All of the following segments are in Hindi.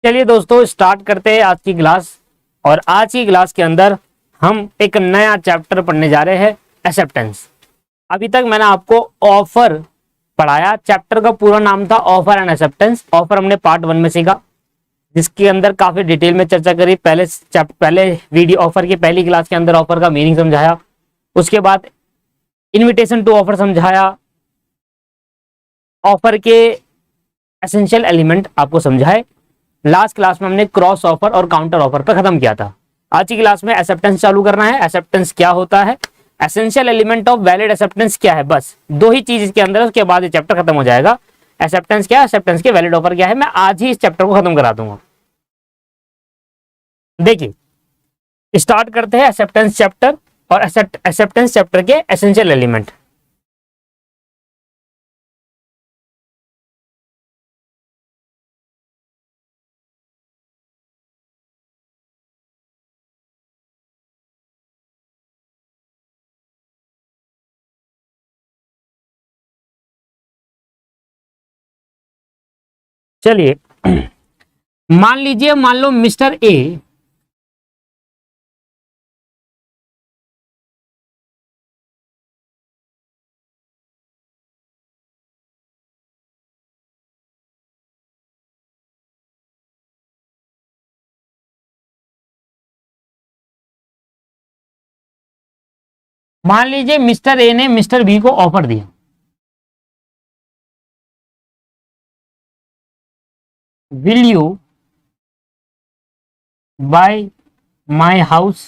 चलिए दोस्तों स्टार्ट करते हैं आज की क्लास। और आज की क्लास के अंदर हम एक नया चैप्टर पढ़ने जा रहे हैं, एक्सेप्टेंस। अभी तक मैंने आपको ऑफर पढ़ाया, चैप्टर का पूरा नाम था ऑफर एंड एक्सेप्टेंस। ऑफर हमने पार्ट 1 में सीखा, जिसके अंदर काफी डिटेल में चर्चा करी। पहले वीडियो ऑफर की पहली क्लास के अंदर ऑफर का मीनिंग समझाया, उसके बाद इनविटेशन टू ऑफर समझाया, ऑफर के एसेंशियल एलिमेंट आपको समझाए। लास्ट क्लास में हमने क्रॉस ऑफर और काउंटर ऑफर पर खत्म किया था। आज की क्लास में एक्सेप्टेंस चालू करना है। एक्सेप्टेंस क्या होता है, essential element of valid acceptance क्या है, बस दो ही चीज इसके अंदर है, उसके बाद ये चैप्टर खत्म हो जाएगा। एक्सेप्टेंस क्या है, एक्सेप्टेंस के वैलिड ऑफर क्या है, मैं आज ही इस चैप्टर को खत्म करा दूंगा। देखिए स्टार्ट करते हैं एक्सेप्टेंस चैप्टर और एक्सेप्टेंस चैप्टर के एसेंशियल एलिमेंट। चलिए मान लो मिस्टर ए मान लीजिए मिस्टर ए ने मिस्टर बी को ऑफर दिया, will you buy my house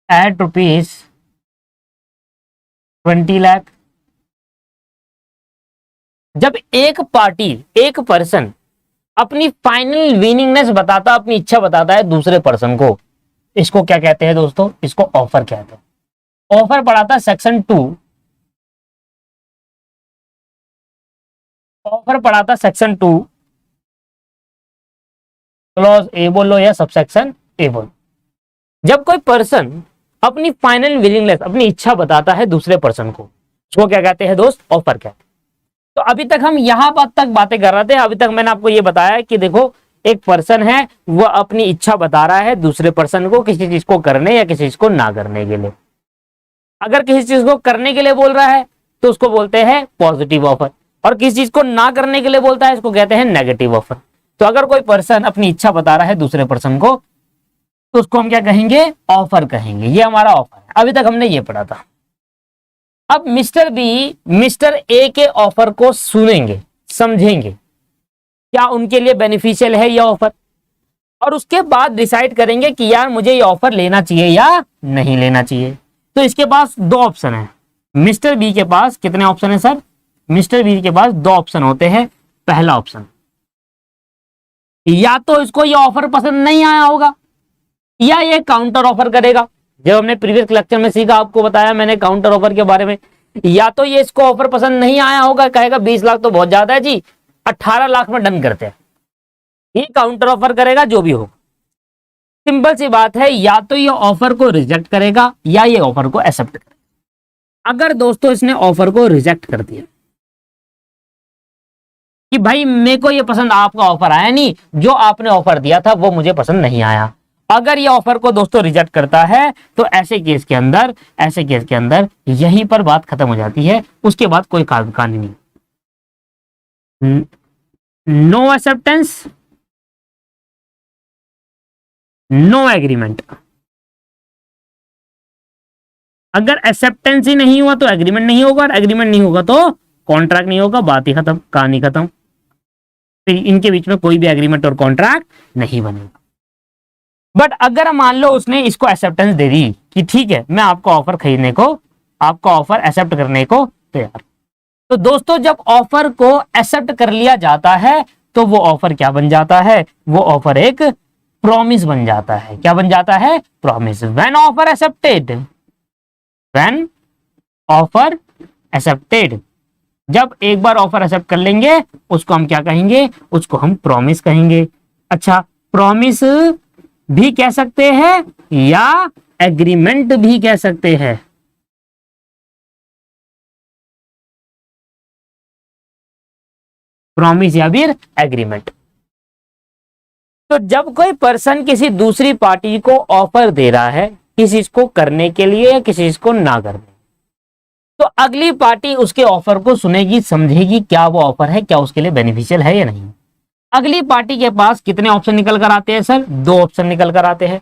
at rupees 20 lakh. जब एक पार्टी, एक पर्सन अपनी फाइनल विनिंगनेस बताता, अपनी इच्छा बताता है दूसरे पर्सन को, इसको क्या कहते हैं दोस्तों, इसको ऑफर कहते हैं। ऑफर पढ़ा था सेक्शन 2, ऑफर पढ़ा था सेक्शन 2 क्लॉज ए बोलो या सबसेक्शन ए बोलो। जब कोई पर्सन अपनी फाइनल विलिंगनेस, अपनी इच्छा बताता है दूसरे पर्सन को, उसको क्या कहते हैं दोस्त, ऑफर कहते हैं। तो अभी तक हम यहां तक बातें कर रहे थे। अभी तक मैंने आपको यह बताया कि देखो एक पर्सन है, वो अपनी इच्छा बता रहा है दूसरे पर्सन को किसी चीज को करने या किसी चीज को ना करने के लिए। अगर किसी चीज को करने के लिए बोल रहा है तो उसको बोलते हैं पॉजिटिव ऑफर, और किसी चीज को ना करने के लिए बोलता है इसको कहते हैं नेगेटिव ऑफर। तो अगर कोई पर्सन अपनी इच्छा बता रहा है दूसरे पर्सन को तो उसको हम क्या कहेंगे, ऑफर कहेंगे। ये हमारा ऑफर है। अभी तक हमने ये पढ़ा था। अब मिस्टर बी मिस्टर ए के ऑफर को सुनेंगे, समझेंगे क्या उनके लिए बेनिफिशियल है ये ऑफर, और उसके बाद डिसाइड करेंगे कि यार मुझे ये ऑफर लेना चाहिए या नहीं लेना चाहिए। तो इसके पास दो ऑप्शन है। मिस्टर बी के पास कितने ऑप्शन है सर, मिस्टर बी के पास दो ऑप्शन होते हैं। पहला ऑप्शन, या तो इसको ये ऑफर पसंद नहीं आया होगा या ये काउंटर ऑफर करेगा। जब हमने प्रीवियस लेक्चर में सीखा, आपको बताया मैंने काउंटर ऑफर के बारे में। या तो ये इसको ऑफर पसंद नहीं आया होगा, कहेगा 20 लाख तो बहुत ज्यादा है जी, 18 लाख में डन करते हैं, ये काउंटर ऑफर करेगा जो भी हो। सिंपल सी बात है, या तो ये ऑफर को रिजेक्ट करेगा या ये ऑफर को एक्सेप्ट करेगा। अगर दोस्तों इसने ऑफर को रिजेक्ट कर दिया कि भाई मेरे को ये पसंद, आपका ऑफर आया नहीं, जो आपने ऑफर दिया था वो मुझे पसंद नहीं आया, अगर ये ऑफर को दोस्तों रिजेक्ट करता है तो ऐसे केस के अंदर यहीं पर बात खत्म हो जाती है। उसके बाद कोई कहानी नहीं। No acceptance, no agreement. अगर एक्सेप्टेंस ही नहीं हुआ तो एग्रीमेंट नहीं होगा, और एग्रीमेंट नहीं होगा तो कॉन्ट्रैक्ट नहीं होगा, बात ही खत्म, कहानी खत्म। फिर इनके बीच में कोई भी एग्रीमेंट और कॉन्ट्रैक्ट नहीं बनेगा। बट अगर मान लो उसने इसको एक्सेप्टेंस दे दी कि ठीक है मैं आपका ऑफर खरीदने को, आपका ऑफर एक्सेप्ट करने को तैयार, तो दोस्तों जब ऑफर को एक्सेप्ट कर लिया जाता है तो वो ऑफर क्या बन जाता है, वो ऑफर एक प्रॉमिस बन जाता है। क्या बन जाता है, promise. When offer accepted, when offer accepted, जब एक बार ऑफर एक्सेप्ट कर लेंगे उसको हम क्या कहेंगे, उसको हम प्रॉमिस कहेंगे। अच्छा, प्रॉमिस भी कह सकते हैं या एग्रीमेंट भी कह सकते हैं। प्रॉमिस या फिर एग्रीमेंट। तो जब कोई पर्सन किसी दूसरी पार्टी को ऑफर दे रहा है किसी चीज को करने के लिए या किसी चीज को ना करने, तो अगली पार्टी उसके ऑफर को सुनेगी, समझेगी क्या वो ऑफर है, क्या उसके लिए बेनिफिशियल है या नहीं। अगली पार्टी के पास कितने ऑप्शन निकल कर आते हैं सर? 2 ऑप्शन निकल कर आते हैं।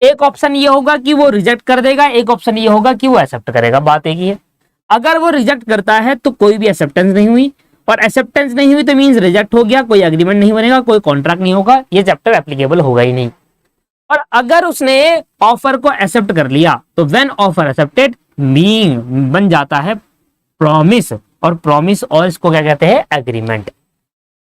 एक ऑप्शन ये होगा कि वो रिजेक्ट कर देगा, एक ऑप्शन ये होगा कि वो एक्सेप्ट करेगा। बात एक ही है। अगर वो रिजेक्ट करता है तो कोई भी एक्सेप्टेंस नहीं हुई, और एक्सेप्टेंस नहीं हुई तो मींस रिजेक्ट हो गया, कोई एग्रीमेंट नहीं बनेगा, कोई कॉन्ट्रैक्ट नहीं होगा, ये चैप्टर एप्लीकेबल होगा ही नहीं। और अगर उसने ऑफर को एक्सेप्ट कर लिया तो व्हेन ऑफर एक्सेप्टेड मीन बन जाता है प्रॉमिस, और प्रॉमिस और इसको क्या कहते हैं? एग्रीमेंट।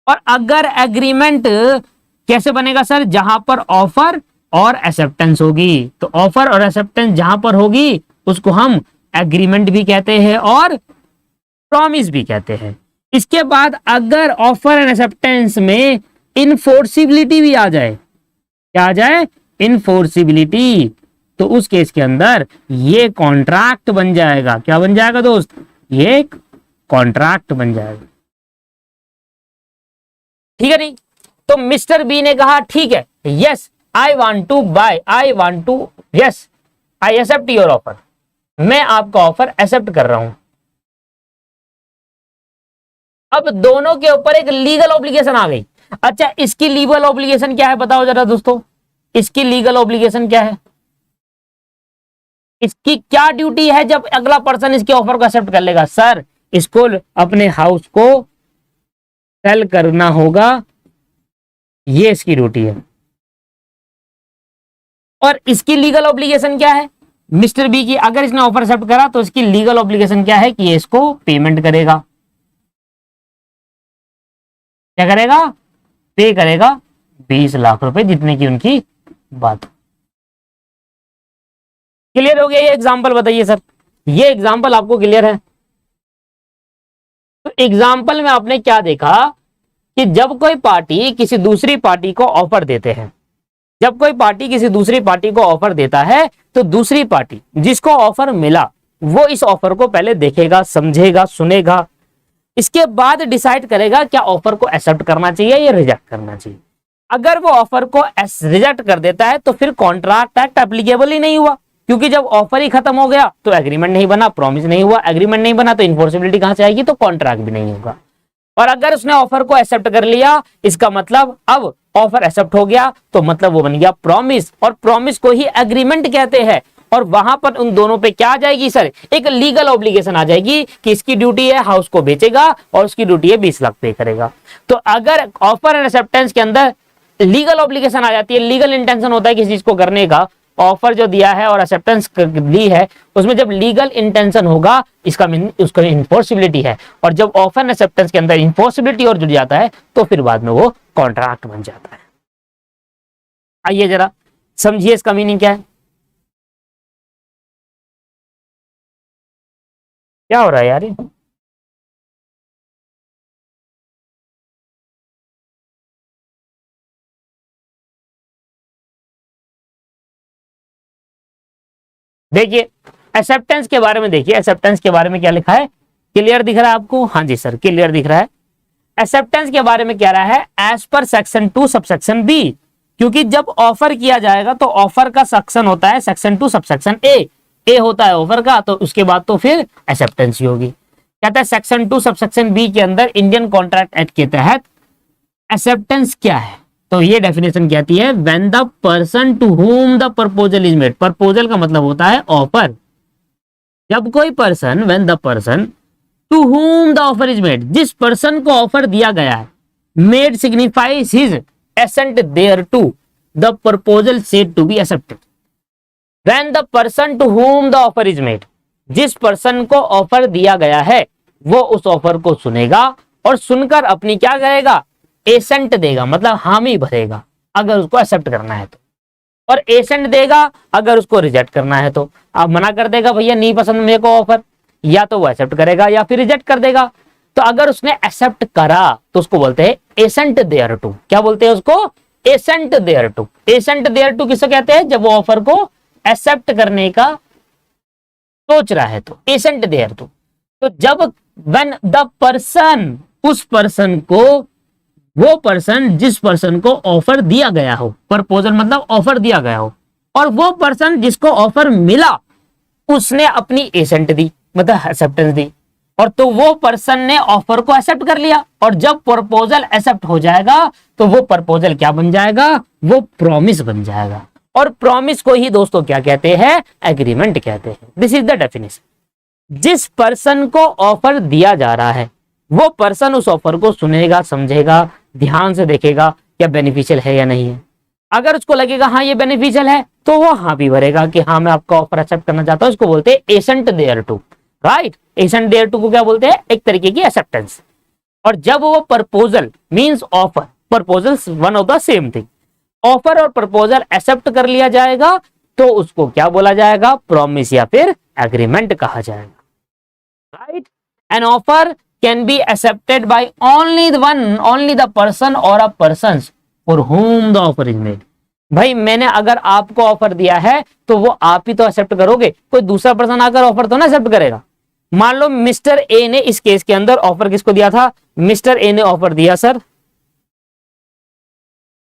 और अगर एग्रीमेंट कैसे बनेगा सर? जहां पर ऑफर और एक्सेप्टेंस होगी। तो ऑफर और एक्सेप्टेंस जहां पर होगी उसको हम एग्रीमेंट भी कहते हैं और प्रॉमिस भी कहते हैं। इसके बाद अगर ऑफर एंड एक्सेप्टेंस में इनफोर्सिबिलिटी भी आ जाए, क्या आ जाए? इनफोर्सिबिलिटी, तो उस केस के अंदर ये कॉन्ट्रैक्ट बन जाएगा। क्या बन जाएगा दोस्त? ये कॉन्ट्रैक्ट बन जाएगा। ठीक है नहीं? तो मिस्टर बी ने कहा ठीक है, yes I want to buy, I want to, yes I accept your offer, मैं आपका ऑफर एक्सेप्ट कर रहा हूं। अब दोनों के ऊपर एक लीगल ऑब्लिगेशन आ गई। अच्छा, इसकी लीगल ऑब्लिगेशन क्या है बताओ जरा दोस्तों, इसकी लीगल ऑब्लिगेशन क्या है? इसकी क्या ड्यूटी है जब अगला पर्सन इसके ऑफर को एक्सेप्ट कर लेगा? सर, इसको अपने हाउस को सेल करना होगा, ये इसकी ड्यूटी है। और इसकी लीगल ऑब्लिगेशन क्या है मिस्टर बी की? अगर इसने ऑफर एक्सेप्ट करा तो इसकी लीगल ऑब्लिगेशन क्या है कि ये इसको पेमेंट करेगा। क्या करेगा? पे करेगा 20 लाख रुपए, जितने की उनकी बात। क्लियर हो गया ये एग्जांपल? बताइए सर, ये एग्जांपल आपको क्लियर है? तो एग्जांपल में आपने क्या देखा कि जब कोई पार्टी किसी दूसरी पार्टी को ऑफर देते हैं, जब कोई पार्टी किसी दूसरी पार्टी को ऑफर देता है तो दूसरी पार्टी जिसको ऑफर मिला वो इस ऑफर को पहले देखेगा, समझेगा, सुनेगा, इसके बाद डिसाइड करेगा क्या ऑफर को एक्सेप्ट करना चाहिए या रिजेक्ट करना चाहिए। अगर वो ऑफर को रिजेक्ट कर देता है तो फिर कॉन्ट्रैक्ट एक्ट एप्लीकेबल ही नहीं हुआ, क्योंकि जब ऑफर ही खत्म हो गया तो एग्रीमेंट नहीं बना, प्रॉमिस नहीं हुआ, एग्रीमेंट नहीं बना तो इन्फोर्सिबिलिटी कहां से आएगी? तो कॉन्ट्रैक्ट भी नहीं होगा। और अगर उसने ऑफर को एक्सेप्ट कर लिया, इसका मतलब अब ऑफर एक्सेप्ट हो गया तो मतलब वो बन गया प्रॉमिस, और प्रॉमिस को ही एग्रीमेंट कहते हैं। और वहां पर उन दोनों पे क्या आ जाएगी सर? एक लीगल ऑब्लिगेशन आ जाएगी कि इसकी ड्यूटी है हाउस को बेचेगा और उसकी ड्यूटी है 20 लाख पे करेगा। तो अगर ऑफर एंड एक्सेप्टेंस के अंदर लीगल ऑब्लिगेशन आ जाती है, लीगल इंटेंशन होता है किसी चीज को करने का, ऑफर जो दिया है और एक्सेप्टेंस दी है उसमें जब लीगल इंटेंशन होगा इसका मीन उसका इन्फोर्सिबिलिटी है। और जब ऑफर एंड एक्सेप्टेंस के अंदर इन्फोर्सिबिलिटी और जुड़ जाता है तो फिर बाद में वो कॉन्ट्रैक्ट बन जाता है। आइए जरा समझिए इसका मीनिंग क्या है। क्या हो रहा है यार? देखिए एक्सेप्टेंस के बारे में, देखिए एक्सेप्टेंस के बारे में क्या लिखा है? क्लियर दिख रहा है आपको? हाँ जी सर, क्लियर दिख रहा है। एक्सेप्टेंस के बारे में क्या रहा है? As per section 2 subsection B, क्योंकि जब ऑफर किया जाएगा तो ऑफर का सेक्शन होता है सेक्शन 2 सबसेक्शन ए होता है ऑफर का, तो उसके बाद तो फिर एक्सेप्टेंस ही होगी। कहता है सेक्शन 2 सबसेक्शन बी के अंदर इंडियन कॉन्ट्रैक्ट एक्ट के तहत एक्सेप्टेंस क्या है? तो ये डेफिनेशन कहती है when the person to whom the proposal is made. Proposal का मतलब होता है ऑफर। जब कोई person, when the person to whom the offer is made, जिस पर्सन को ऑफर दिया गया है, made signifies his assent thereto the proposal said to be accepted. When the person to whom the offer is made, जिस पर्सन को ऑफर दिया गया है वो उस ऑफर को सुनेगा और सुनकर अपनी क्या करेगा? एसेंट देगा, मतलब हामी भरेगा अगर उसको एक्सेप्ट करना है तो, और एसेंट देगा अगर उसको रिजेक्ट करना है तो। आप मना कर देगा भैया नहीं पसंद मेरे को ऑफर, या तो वो एक्सेप्ट करेगा या फिर रिजेक्ट कर देगा। तो अगर उसने एक्सेप्ट करा तो उसको बोलते हैं एसेंट देयर टू। क्या बोलते हैं उसको? Assent thereto. Assent thereto किसको कहते हैं? जब वो ऑफर को एक्सेप्ट करने का सोच रहा है तो एसेंट देयर टू। तो जब व्हेन द पर्सन उस पर्सन को, वो पर्सन जिस पर्सन को ऑफर दिया गया हो, प्रपोजल मतलब ऑफर दिया गया हो, और वो पर्सन जिसको ऑफर मिला उसने अपनी एसेंट दी, मतलब एक्सेप्टेंस दी, और तो वो पर्सन ने ऑफर को एक्सेप्ट कर लिया, और जब प्रपोजल एक्सेप्ट हो जाएगा तो वो प्रपोजल क्या बन जाएगा, वो प्रॉमिस बन जाएगा। और प्रॉमिस को ही दोस्तों क्या कहते हैं, एग्रीमेंट कहते हैं। This is the definition. जिस पर्सन को ऑफर दिया जा रहा है वो पर्सन उस ऑफर को सुनेगा, समझेगा, ध्यान से देखेगा क्या बेनिफिशियल है या नहीं है। अगर उसको लगेगा हाँ ये बेनिफिशियल है तो वो हाँ भी भरेगा कि हाँ मैं आपका ऑफर एक्सेप्ट करना चाहता हूं। इसको बोलते हैं assent thereto, right. Assent thereto को क्या बोलते हैं, एक तरीके की एक्सेप्टेंस। और जब वो proposal means offer, proposals one of the same thing, offer और प्रपोजल एक्सेप्ट कर लिया जाएगा तो उसको क्या बोला जाएगा, प्रॉमिस या फिर एग्रीमेंट कहा जाएगा, right. An offer can be accepted by only only the person or a persons for whom the offer is made. भाई मैंने अगर आपको ऑफर दिया है तो वो आप ही तो एक्सेप्ट करोगे, कोई दूसरा पर्सन आकर ऑफर तो ना एक्सेप्ट करेगा। मान लो मिस्टर ए ने इस केस के अंदर ऑफर किसको दिया था, मिस्टर ए ने ऑफर दिया सर,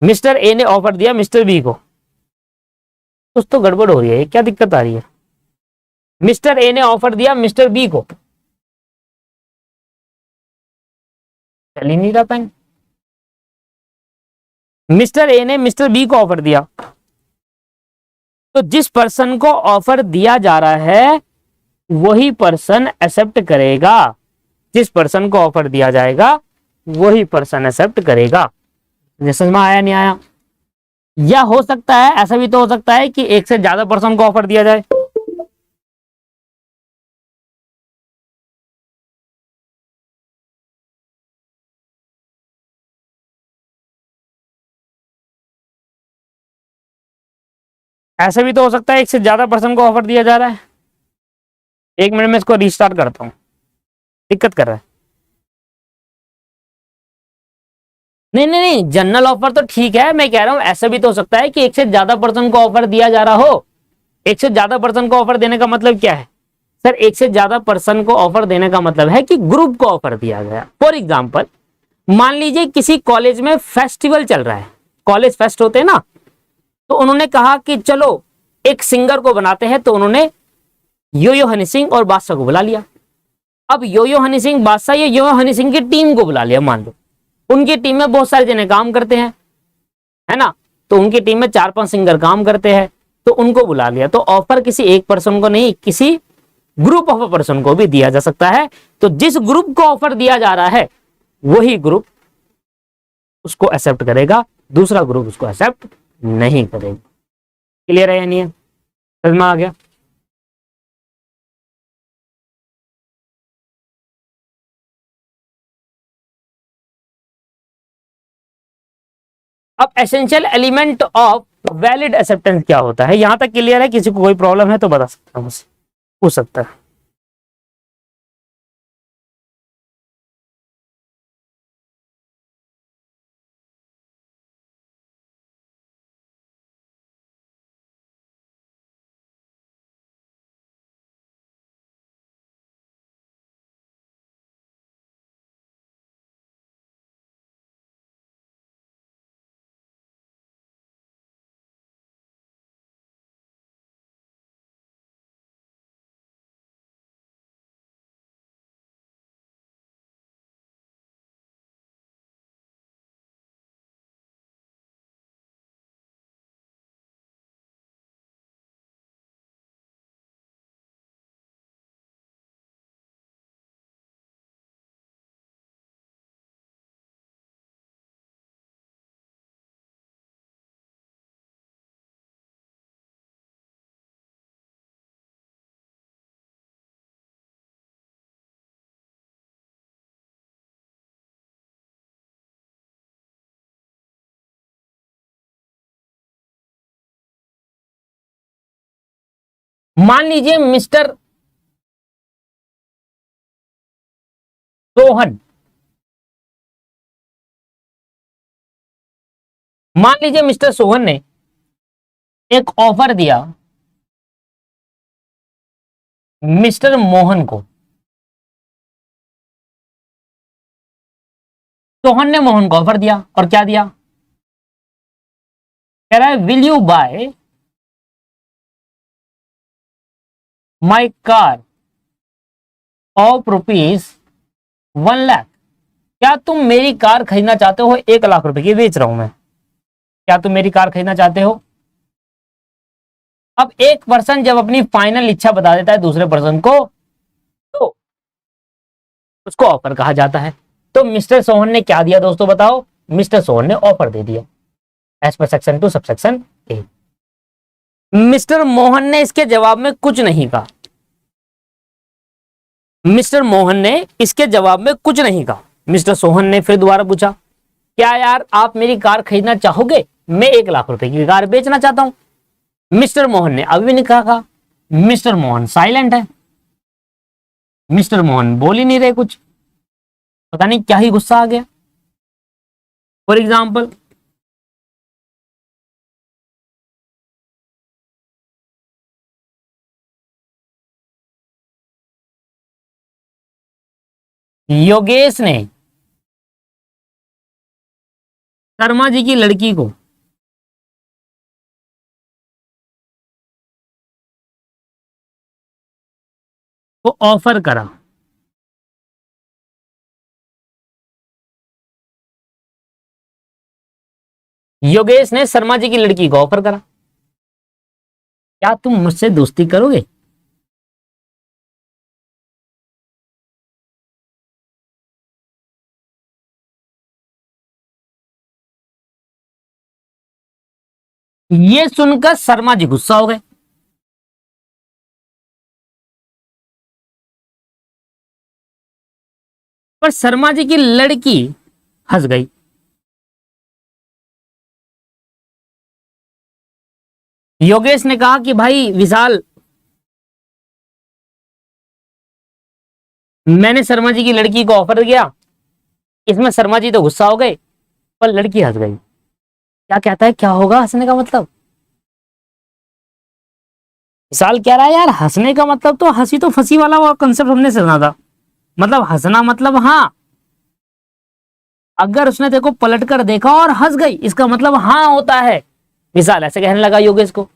मिस्टर ए ने ऑफर दिया मिस्टर बी को। कुछ तो गड़बड़ हो रही है, क्या दिक्कत आ रही है। मिस्टर ए ने ऑफर दिया मिस्टर बी को, चल ही नहीं रहा पेन। मिस्टर ए ने मिस्टर बी को ऑफर दिया, तो जिस पर्सन को ऑफर दिया जा रहा है वही पर्सन एक्सेप्ट करेगा, जिस पर्सन को ऑफर दिया जाएगा वही पर्सन एक्सेप्ट करेगा। समझ में आया नहीं आया। या हो सकता है ऐसा भी तो हो सकता है कि एक से ज्यादा पर्सन को ऑफर दिया जाए। ऐसा भी तो हो सकता है एक से ज्यादा पर्सन को ऑफर दिया जा रहा है। एक मिनट में इसको रिस्टार्ट करता हूं, दिक्कत कर रहा है। नहीं नहीं नहीं, जनरल ऑफर तो ठीक है, मैं कह रहा हूं ऐसा भी तो हो सकता है कि एक से ज्यादा पर्सन को ऑफर दिया जा रहा हो। एक से ज्यादा पर्सन को ऑफर देने का मतलब क्या है सर, एक से ज्यादा पर्सन को ऑफर देने का मतलब है कि ग्रुप को ऑफर दिया गया। फॉर एग्जाम्पल मान लीजिए किसी कॉलेज में फेस्टिवल चल रहा है, कॉलेज फेस्ट होते हैं ना, तो उन्होंने कहा कि चलो एक सिंगर को बनाते हैं, तो उन्होंने यो हनी सिंह और बादशाह को बुला लिया। अब यो हनी सिंह बादशाह या यो हनी सिंह की टीम को बुला लिया। मान लो उनकी टीम में बहुत सारे जने काम करते हैं, है ना, तो उनकी टीम में 4-5 सिंगर काम करते हैं, तो उनको बुला लिया। तो ऑफर किसी एक पर्सन को नहीं, किसी ग्रुप ऑफ पर्सन को भी दिया जा सकता है। तो जिस ग्रुप को ऑफर दिया जा रहा है वही ग्रुप उसको एक्सेप्ट करेगा, दूसरा ग्रुप उसको एक्सेप्ट नहीं करेगा। क्लियर है या नहीं है, समझ में आ गया। अब essential element of valid acceptance क्या होता है, यहां तक क्लियर है। किसी को कोई प्रॉब्लम है तो बता सकता हूं, मुझसे पूछ सकता है। मान लीजिए मिस्टर सोहन, मान लीजिए मिस्टर सोहन ने एक ऑफर दिया मिस्टर मोहन को, सोहन ने मोहन को ऑफर दिया और क्या दिया, कह रहा है will you buy my car of ₹1,00,000, क्या तुम मेरी कार खरीदना चाहते हो, 1,00,000 रुपए की बेच रहा हूं मैं, क्या तुम मेरी कार खरीदना चाहते हो। अब एक पर्सन जब अपनी फाइनल इच्छा बता देता है दूसरे पर्सन को तो उसको ऑफर कहा जाता है। तो मिस्टर सोहन ने क्या दिया दोस्तों बताओ, मिस्टर सोहन ने ऑफर दे दिया एज पर सेक्शन 2 सबसेक्शन ए। मिस्टर मोहन ने इसके जवाब में कुछ नहीं कहा, मिस्टर मोहन ने इसके जवाब में कुछ नहीं कहा। मिस्टर सोहन ने फिर दोबारा पूछा, क्या यार आप मेरी कार खरीदना चाहोगे, मैं 1,00,000 रुपए की कार बेचना चाहता हूं। मिस्टर मोहन ने अभी भी नहीं कहा। मिस्टर मोहन साइलेंट है, मिस्टर मोहन बोल ही नहीं रहे कुछ, पता नहीं क्या ही गुस्सा आ गया। फॉर एग्जाम्पल योगेश ने शर्मा जी की लड़की को ऑफर करा, योगेश ने शर्मा जी की लड़की को ऑफर करा, क्या तुम मुझसे दोस्ती करोगे। ये सुनकर शर्मा जी गुस्सा हो गए, पर शर्मा जी की लड़की हंस गई। योगेश ने कहा कि भाई विशाल, मैंने शर्मा जी की लड़की को ऑफर किया, इसमें शर्मा जी तो गुस्सा हो गए पर लड़की हंस गई। क्या कहता है, क्या होगा हंसने का मतलब। विशाल कह रहा है यार हंसने का मतलब तो हंसी तो फंसी वाला वो कंसेप्ट हमने सुना था, मतलब हंसना मतलब हाँ, अगर उसने देखो पलट कर देखा और हंस गई इसका मतलब हाँ होता है। विशाल ऐसे कहने लगा योगेश को।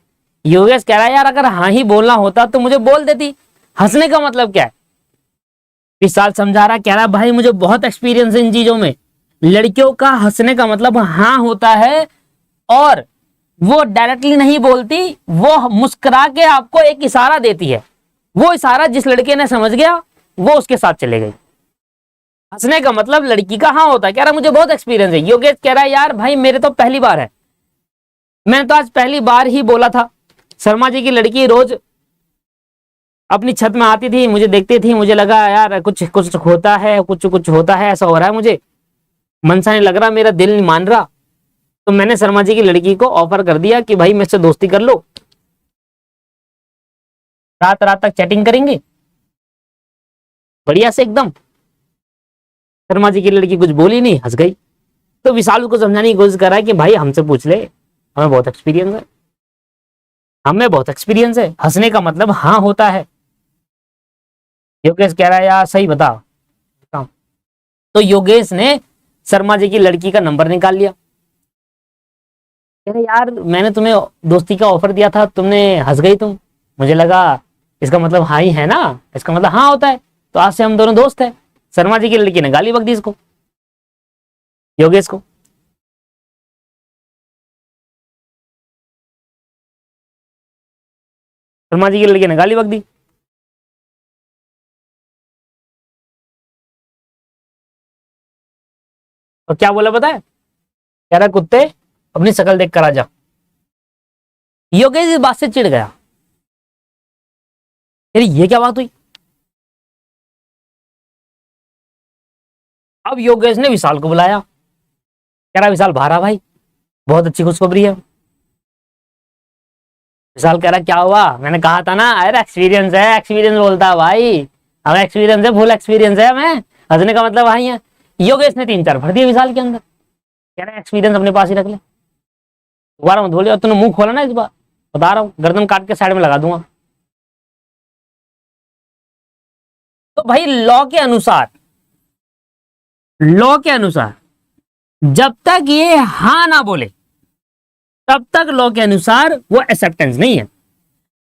योगेश कह रहा है यार अगर हाँ ही बोलना होता तो मुझे बोल देती, हंसने का मतलब क्या है। विशाल समझा रहा, कह रहा भाई मुझे बहुत एक्सपीरियंस है इन चीजों में, लड़कियों का हंसने का मतलब हाँ होता है और वो डायरेक्टली नहीं बोलती, वो मुस्कुरा के आपको एक इशारा देती है, वो इशारा जिस लड़के ने समझ गया वो उसके साथ चले गई। हंसने का मतलब लड़की का हाँ होता है। कह रहा मुझे बहुत एक्सपीरियंस है। योगेश कह रहा है यार भाई मेरे तो पहली बार है, मैंने तो आज पहली बार ही बोला था। शर्मा जी की लड़की रोज अपनी छत में आती थी, मुझे देखती थी, मुझे लगा यार कुछ कुछ होता है, कुछ कुछ होता है, ऐसा हो रहा है, मुझे मन सा नहीं लग रहा, मेरा दिल नहीं मान रहा, तो मैंने शर्मा जी की लड़की को ऑफर कर दिया कि भाई मुझसे दोस्ती कर लो, रात रात तक चैटिंग करेंगे बढ़िया से एकदम। शर्मा जी की लड़की कुछ बोली नहीं, हंस गई। तो विशाल को समझाने की कोशिश कर रहा है कि भाई हमसे पूछ ले, हमें बहुत एक्सपीरियंस है, हमें बहुत एक्सपीरियंस है, हंसने का मतलब हाँ होता है। योगेश कह रहा है यार सही बता। तो योगेश ने शर्मा जी की लड़की का नंबर निकाल लिया। कह रहे यार मैंने तुम्हें दोस्ती का ऑफर दिया था, तुमने हंस गई तुम, मुझे लगा इसका मतलब हाँ ही है ना, इसका मतलब हाँ होता है, तो आज से हम दोनों दोस्त हैं। शर्मा जी की लड़की ने गाली बक दी इसको, योगेश को। शर्मा जी की लड़की ने गाली बक दी। और क्या बोला पता है, कह रहा कुत्ते अपनी शक्ल देख कर आ जा। योगेश इस बात से चिढ़ गया, यार ये क्या बात हुई। अब योगेश ने विशाल को बुलाया, कह रहा विशाल बाहर आ भाई, बहुत अच्छी खुशखबरी है। विशाल कह रहा क्या हुआ, मैंने कहा था ना, अरे एक्सपीरियंस है, एक्सपीरियंस बोलता है भाई, हमें एक्सपीरियंस है, फुल एक्सपीरियंस है हमें, हंसने का मतलब भाई है। योगेश ने 3-4 भर दिए विशाल के अंदर, कह रहा एक्सपीरियंस अपने पास ही रख ले, दोबारा मत बोलिए, और तूने मुंह खोला ना इस बार बता रहा हूं गर्दन काट के साइड में लगा दूंगा। तो भाई लॉ के अनुसार जब तक ये हाँ ना बोले तब तक लॉ के अनुसार वो एक्सेप्टेंस नहीं है।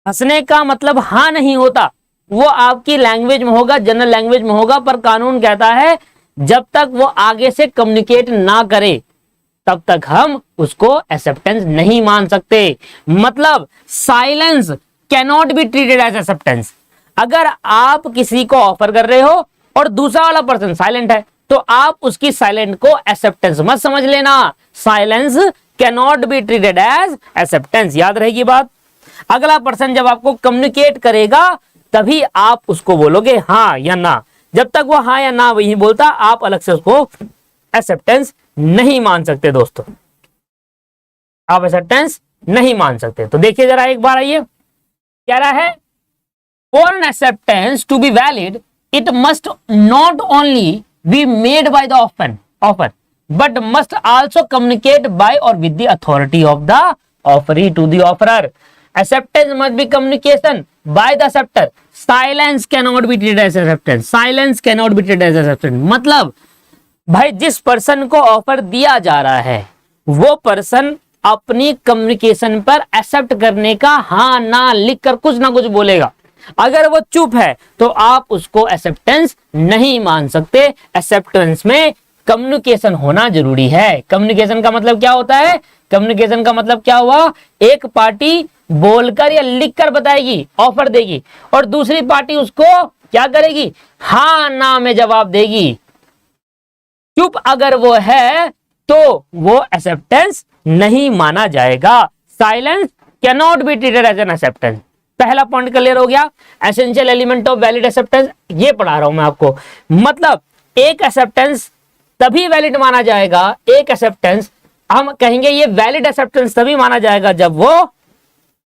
हंसने का मतलब हाँ नहीं होता, वो आपकी लैंग्वेज में होगा, जनरल लैंग्वेज में होगा, पर कानून कहता है जब तक वो आगे से कम्युनिकेट ना करे तब तक हम उसको एक्सेप्टेंस नहीं मान सकते। मतलब silence cannot be treated as acceptance. अगर आप किसी को ऑफर कर रहे हो और दूसरा वाला पर्सन साइलेंट है तो आप उसकी साइलेंट को एक्सेप्टेंस मत समझ लेना। Silence cannot be treated as acceptance, याद रहेगी बात। अगला पर्सन जब आपको कम्युनिकेट करेगा तभी आप उसको बोलोगे हाँ या ना। जब तक वो हाँ या ना वही बोलता आप अलग से उसको एक्सेप्टेंस नहीं मान सकते दोस्तों, आप एक्सेप्टेंस नहीं मान सकते। तो देखिए जरा एक बार आइए, कह रहा है for an acceptance to be valid it must not only be made by the offer but must also communicate by or with the authority of the offeree to the offeror. Acceptance must be communication by the acceptor. Silence cannot be treated as acceptance. Silence cannot be treated as acceptance. मतलब भाई जिस पर्सन को ऑफर दिया जा रहा है वो पर्सन अपनी कम्युनिकेशन पर एक्सेप्ट करने का हाँ ना लिखकर कुछ ना कुछ बोलेगा। अगर वो चुप है तो आप उसको एक्सेप्टेंस नहीं मान सकते। एक्सेप्टेंस में कम्युनिकेशन होना जरूरी है। कम्युनिकेशन का मतलब क्या होता है? कम्युनिकेशन का मतलब क्या हुआ? एक पार्टी बोलकर या लिखकर बताएगी, ऑफर देगी, और दूसरी पार्टी उसको क्या करेगी? हाँ ना में जवाब देगी। चुप अगर वो है तो वो एक्सेप्टेंस नहीं माना जाएगा। Silence cannot be treated as an acceptance. पहला पॉइंट क्लियर हो गया। Essential element of valid acceptance ये पढ़ा रहा हूं मैं आपको। मतलब एक एक्सेप्टेंस तभी वैलिड माना जाएगा, एक एक्सेप्टेंस हम कहेंगे ये वैलिड एक्सेप्टेंस तभी माना जाएगा जब वो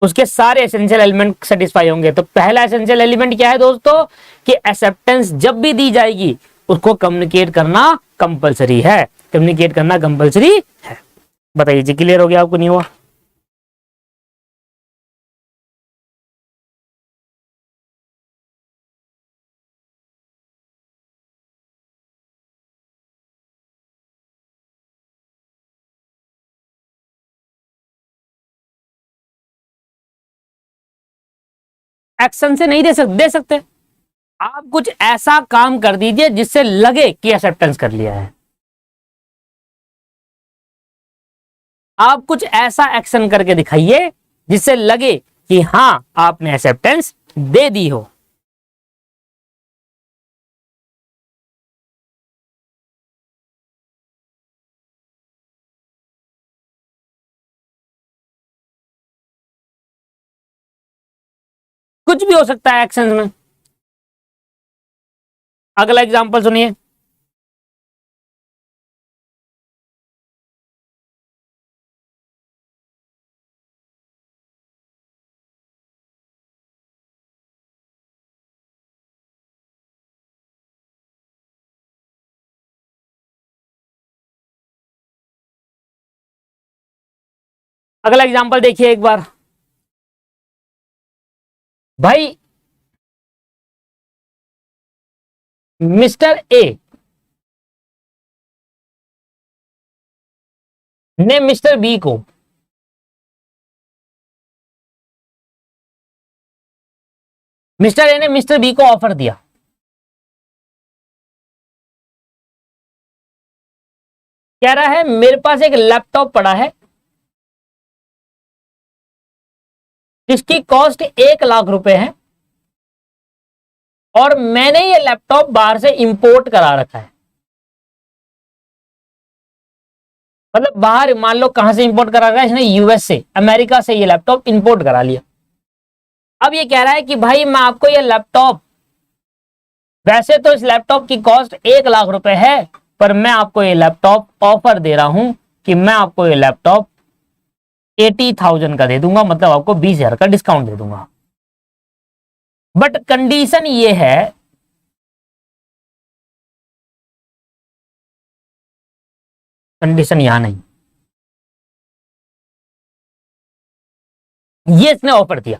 उसके सारे एसेंशियल एलिमेंट सेटिस्फाई होंगे। तो पहला एसेंशियल एलिमेंट क्या है दोस्तों? कि एक्सेप्टेंस जब भी दी जाएगी उसको कम्युनिकेट करना कंपलसरी है। कम्युनिकेट करना कंपलसरी है। बताइए जी, क्लियर हो गया आपको? नहीं हुआ? एक्शन से नहीं दे सकते। आप कुछ ऐसा काम कर दीजिए जिससे लगे कि एक्सेप्टेंस कर लिया है। आप कुछ ऐसा एक्शन करके दिखाइए जिससे लगे कि हां आपने एक्सेप्टेंस दे दी हो। कुछ भी हो सकता है एक्शन में। अगला एग्जांपल सुनिए। अगला एग्जांपल देखिए एक बार। भाई मिस्टर ए ने मिस्टर बी को मिस्टर ए ने मिस्टर बी को ऑफर दिया। कह रहा है मेरे पास एक लैपटॉप पड़ा है जिसकी कॉस्ट 1,00,000 है और मैंने ये लैपटॉप बाहर से इंपोर्ट करा रखा है। मतलब बाहर मान लो कहां से इंपोर्ट करा रहा है इसने? यूएस से, अमेरिका से ये लैपटॉप इंपोर्ट करा लिया। अब ये कह रहा है कि भाई मैं आपको ये लैपटॉप, वैसे तो इस लैपटॉप की कॉस्ट 1,00,000 है, पर मैं आपको ये लैपटॉप ऑफर दे रहा हूं कि मैं आपको ये लैपटॉप 80,000 का दे दूंगा, मतलब आपको 20,000 का डिस्काउंट दे दूंगा। बट कंडीशन ये है, कंडीशन यहां नहीं, ये इसने ऑफर दिया।